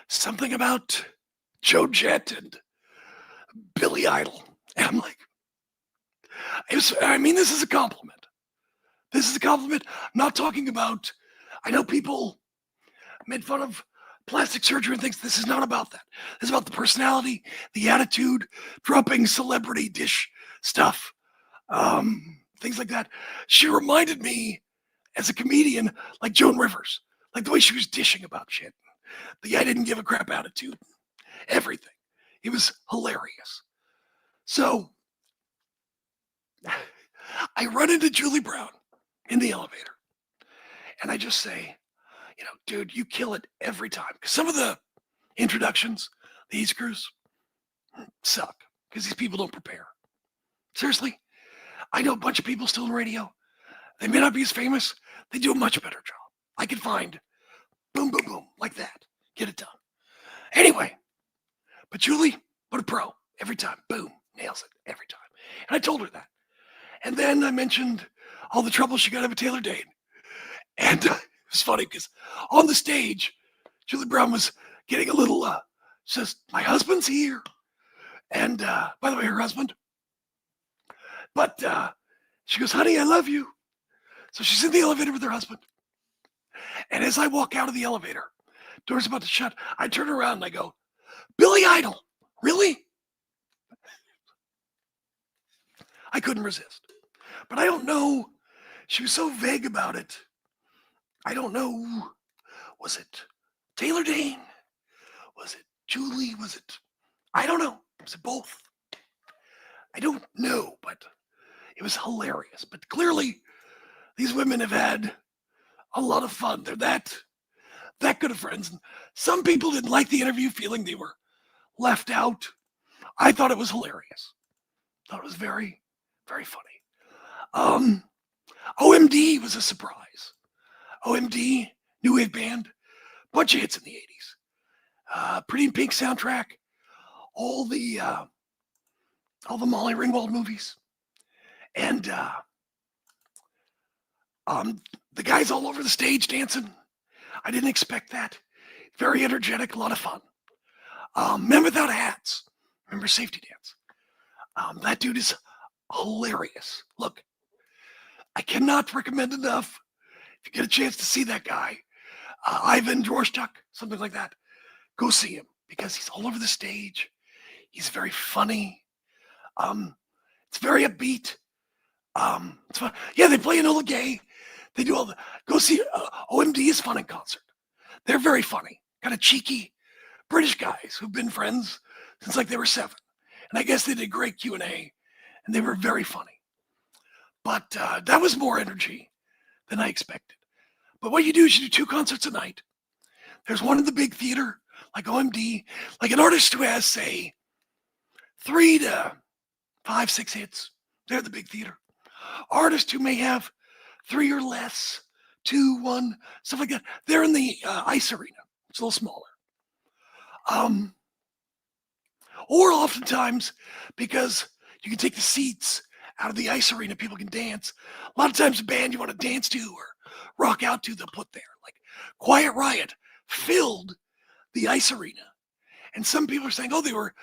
something about Joe Jett and Billy Idol. And I'm like, this is a compliment. This is a compliment. I'm not talking about, I know people made fun of plastic surgery and things. This is not about that. This is about the personality, the attitude, dropping celebrity dish stuff, things like that. She reminded me as a comedian, like Joan Rivers, like the way she was dishing about shit. The I didn't give a crap attitude, everything. It was hilarious. So I run into Julie Brown in the elevator and I just say, dude, you kill it every time. Because some of the introductions, these crews, suck because these people don't prepare. Seriously, I know a bunch of people still in radio. They may not be as famous. They do a much better job. I can find boom, boom, boom, like that. Get it done. Anyway, but Julie, what a pro. Every time, boom, nails it every time. And I told her that. And then I mentioned all the trouble she got out of Taylor Dane. And it was funny because on the stage, Julie Brown was getting a little, says, my husband's here. And by the way, her husband. But she goes, honey, I love you. So she's in the elevator with her husband. And as I walk out of the elevator, door's about to shut, I turn around and I go, Billy Idol, really? I couldn't resist. But I don't know. She was so vague about it. I don't know. Was it Taylor Dane? Julie, was it? I don't know. Was it both? I don't know, but it was hilarious. But clearly, these women have had a lot of fun. They're that good of friends. And some people didn't like the interview, feeling they were left out. I thought it was hilarious. Thought it was very, very funny. OMD was a surprise. OMD, new wave band, bunch of hits in the 80s. Pretty in Pink soundtrack, all the Molly Ringwald movies, and the guys all over the stage dancing. I didn't expect that. Very energetic, a lot of fun. Men Without Hats, remember Safety Dance? That dude is hilarious. Look, I cannot recommend enough. If you get a chance to see that guy, Ivan Dvorak, something like that, go see him because he's all over the stage. He's very funny. It's very upbeat. It's fun. Yeah, they play Enola Gay. They do all the. Go see OMD is fun in concert. They're very funny, kind of cheeky British guys who've been friends since like they were 7. And I guess they did great Q&A, and they were very funny. But that was more energy than I expected. But what you do is you do 2 concerts a night. There's one in the big theater, like OMD, like an artist who has, say, 3 to 5, 6 hits. They're the big theater. Artists who may have 3 or less, 2, 1, stuff like that. They're in the ice arena. It's a little smaller. Or oftentimes, because you can take the seats out of the ice arena, people can dance. A lot of times, a band you want to dance to or rock out to, they'll put there. Like Quiet Riot filled the ice arena. And some people are saying, oh, they were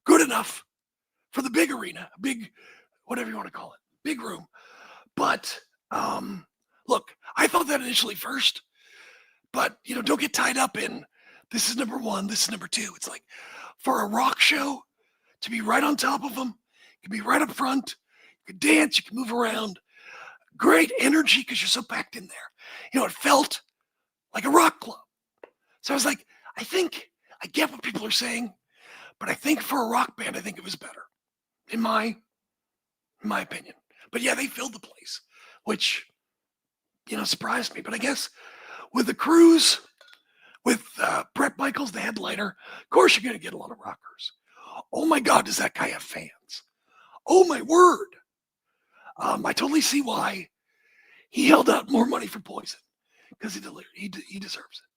good enough for the big arena, big, whatever you want to call it, big room. But look, I thought that initially first, but don't get tied up in this is number 1, this is number 2. It's like for a rock show to be right on top of them, you can be right up front, you can dance, you can move around, great energy because you're so packed in there. It felt like a rock club. So I was like, I think I get what people are saying, but I think for a rock band, I think it was better, in my opinion. But yeah, they filled the place, which surprised me. But I guess with the cruise, with Bret Michaels, the headliner, of course you're going to get a lot of rockers. Oh my God, does that guy have fans? Oh my word. I totally see why he held out more money for Poison, because he deserves it.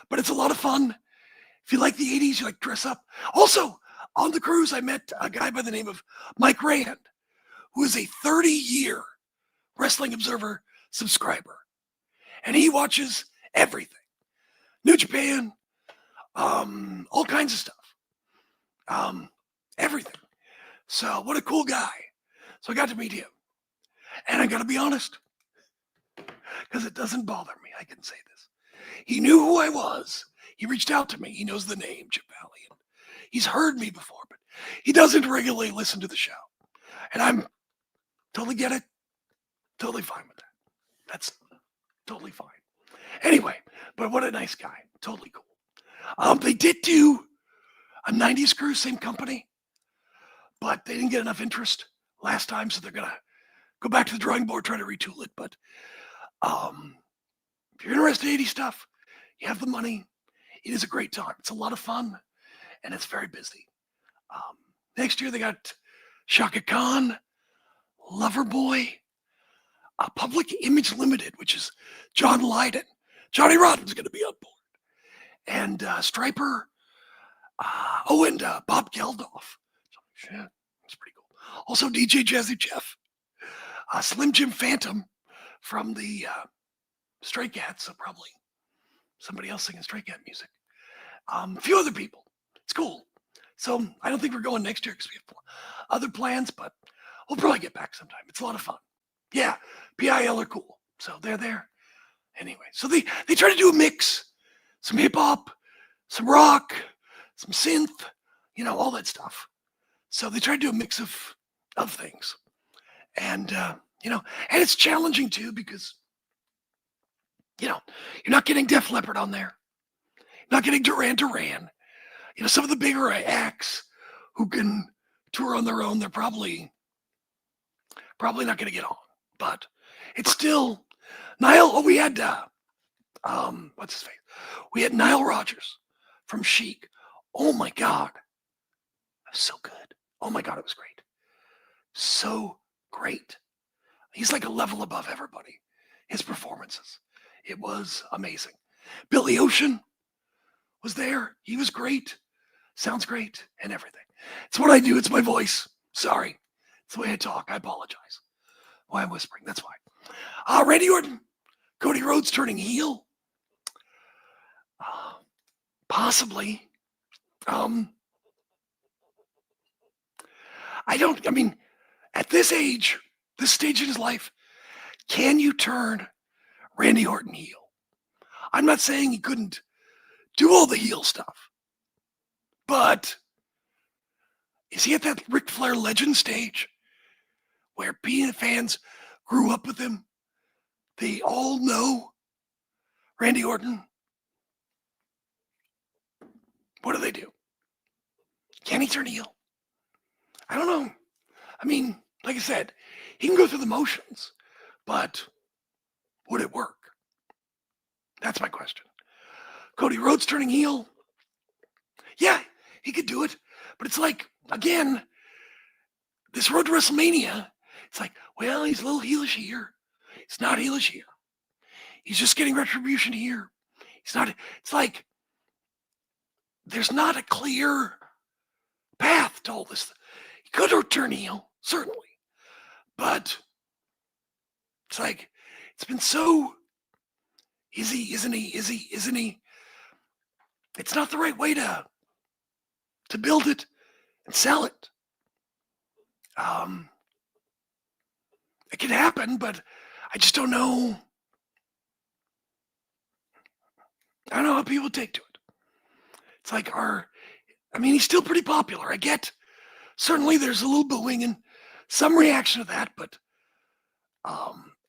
But it's a lot of fun. If you like the 80s, you like dress up. Also, on the cruise, I met a guy by the name of Mike Rand, who is a 30-year Wrestling Observer subscriber. And he watches everything. New Japan, all kinds of stuff. Everything. So what a cool guy. So I got to meet him. And I got to be honest, because it doesn't bother me. I can say this. He knew who I was. He reached out to me. He knows the name, Chip Valiant. He's heard me before, but he doesn't regularly listen to the show. And I'm totally get it. Totally fine with that. That's totally fine. Anyway, but what a nice guy. Totally cool. They did do a 90s cruise, same company, but they didn't get enough interest last time, so they're going to go back to the drawing board, try to retool it. But if you're interested in 80s stuff, you have the money. It is a great time. It's a lot of fun, and it's very busy. Next year, they got Shaka Khan, Loverboy, Public Image Limited, which is John Lydon. Johnny Rodden's going to be on board. And Striper. And Bob Geldof. Yeah, that's pretty cool. Also, DJ Jazzy Jeff. Slim Jim Phantom from the Stray Cats. So probably somebody else singing Stray Cat music. A few other people. It's cool. So I don't think we're going next year because we have other plans, but we'll probably get back sometime. It's a lot of fun. Yeah, PIL are cool. So they're there. Anyway, so they try to do a mix. Some hip hop, some rock, some synth, all that stuff. So they try to do a mix of things. And, and it's challenging too because, you're not getting Def Leppard on there. You're not getting Duran Duran. some of the bigger acts who can tour on their own, they're probably not going to get on. But it's still Nile. Oh, we had what's his face? We had Nile Rodgers from Chic. Oh my God, that was so good. Oh my God, it was great. So great. He's like a level above everybody. His performances, it was amazing. Billy Ocean was there. He was great. Sounds great and everything. It's what I do. It's my voice. Sorry. It's the way I talk. I apologize. Why I'm whispering. That's why. Randy Orton, Cody Rhodes turning heel. Possibly. At this age, this stage in his life, can you turn Randy Orton heel? I'm not saying he couldn't do all the heel stuff, but is he at that Ric Flair legend stage where fans grew up with him? They all know Randy Orton. What do? Can he turn heel? I don't know. Like I said, he can go through the motions, but would it work? That's my question. Cody Rhodes turning heel? Yeah, he could do it. But it's like, again, this road to WrestleMania, it's like, well, he's a little heelish here. He's not heelish here. He's just getting retribution here. It's like, there's not a clear path to all this. He could turn heel, certainly. But it's like, it's been so, is he, isn't he? It's not the right way to build it and sell it. It can happen, but I just don't know. I don't know how people take to it. It's like he's still pretty popular. I get, certainly there's a little booing and some reaction to that, but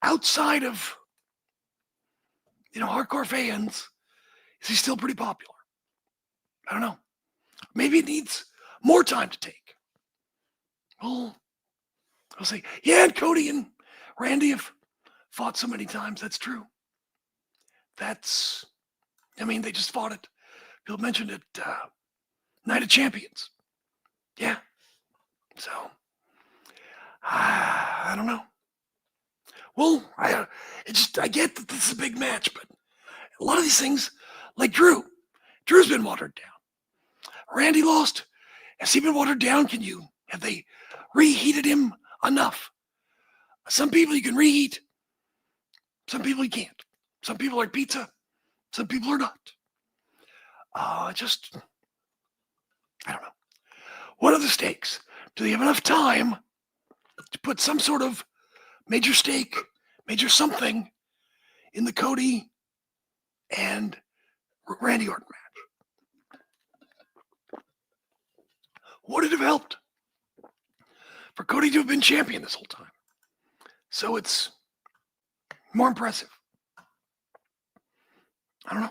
outside of, hardcore fans, is he still pretty popular? I don't know. Maybe it needs more time to take. Well, I'll say, yeah, and Cody and Randy have fought so many times. That's true. They just fought it. Bill mentioned it, Night of Champions. Yeah. So, I don't know. Well, I get that this is a big match, but a lot of these things, like Drew's been watered down. Randy lost. Has he been watered down? Have they reheated him enough? Some people you can reheat. Some people you can't. Some people are pizza. Some people are not. I don't know. What are the stakes? Do they have enough time to put some sort of major stake, major something in the Cody and Randy Orton match? Would it have helped for Cody to have been champion this whole time? So it's more impressive. I don't know.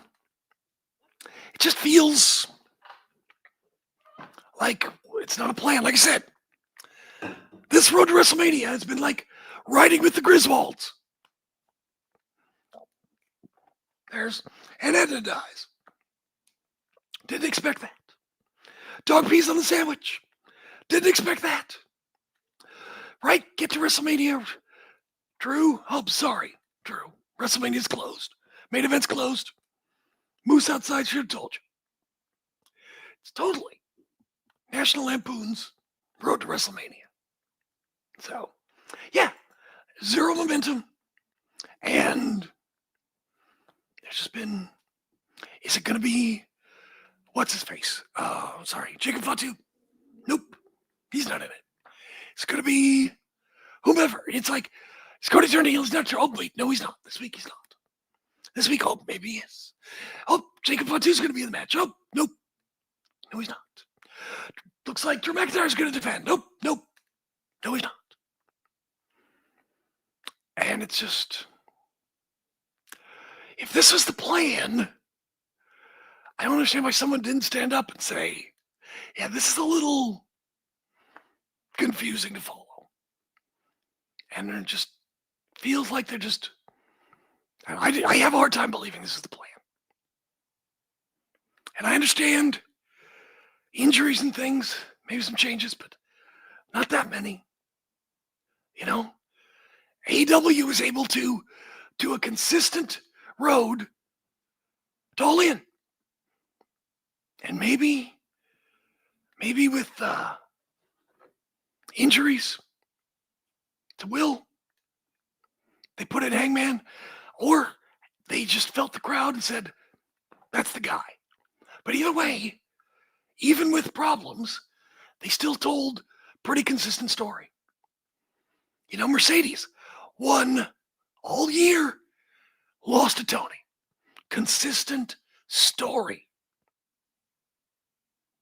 It just feels like it's not a plan. Like I said, this road to WrestleMania has been like riding with the Griswolds. And Edna dies. Didn't expect that. Dog peas on the sandwich. Didn't expect that. Right? Get to WrestleMania. Drew? Oh, sorry, Drew. WrestleMania's closed. Main event's closed. Moose outside should have told you. It's totally National Lampoon's road to WrestleMania. So, yeah, zero momentum. And there's just been, is it going to be, what's his face? Sorry, Jacob Fatu? Nope, he's not in it. It's going to be whomever. It's like, is Cody turning heel? He's not sure. Oh, wait, no, he's not. This week he's not. This week, oh, maybe he is. Oh, Jacob Fatu's going to be in the match. Oh, nope. No, he's not. Looks like Drew McIntyre's going to defend. Nope. No, he's not. And it's just, if this was the plan, I don't understand why someone didn't stand up and say, yeah, this is a little confusing to follow. And it just feels like they're just, I have a hard time believing this is the plan. And I understand injuries and things, maybe some changes, but not that many. You know, AEW was able to do a consistent road to All In. And maybe with injuries to Will, they put in Hangman, or they just felt the crowd and said, that's the guy. But either way, even with problems, they still told pretty consistent story. You know, Mercedes won all year, lost to Tony. Consistent story.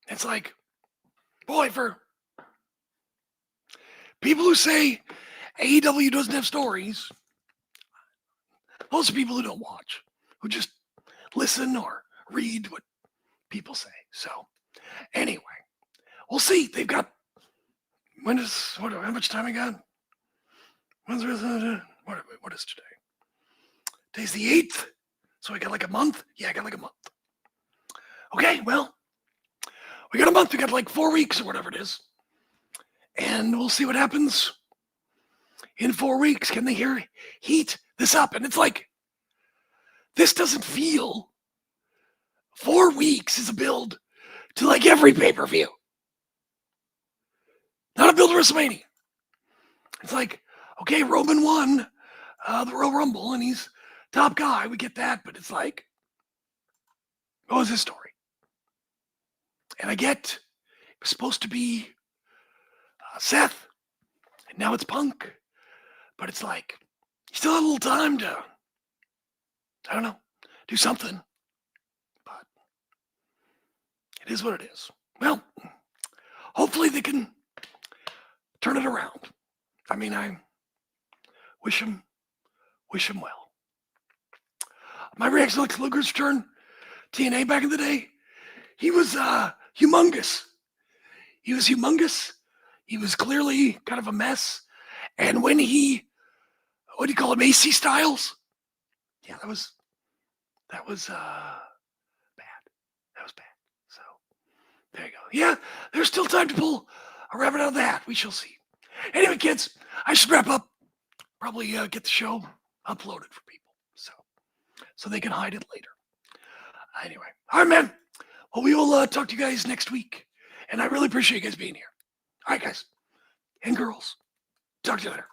It's like, boy, for people who say AEW doesn't have stories, those are people who don't watch, who just listen or read what people say. So, anyway, we'll see. They've got, how much time I got? What is today? Today's the 8th, so I got like a month? Yeah, I got like a month. Okay, well, we got a month. We got like 4 weeks or whatever it is. And we'll see what happens in 4 weeks. Can they heat this up? And it's like, this doesn't feel, 4 weeks is a build to like every pay-per-view. Not a build to WrestleMania. It's like, okay, Roman won the Royal Rumble and he's top guy. We get that, but it's like, what was his story? And I get, it was supposed to be Seth, and now it's Punk. But it's like, you still have a little time to, I don't know, do something. But it is what it is. Well, hopefully they can turn it around. I mean, I wish him well. My reaction to Lex Luger's return, TNA back in the day, he was humongous. He was humongous. He was clearly kind of a mess. And when he, what do you call him, AC Styles? Yeah, that was bad. That was bad. So there you go. Yeah, there's still time to pull a rabbit out of the hat. We shall see. Anyway, kids, I should wrap up. Probably get the show uploaded for people, so they can hide it later. Anyway, all right, man. Well, we will talk to you guys next week, and I really appreciate you guys being here. All right, guys and girls. Talk to you later.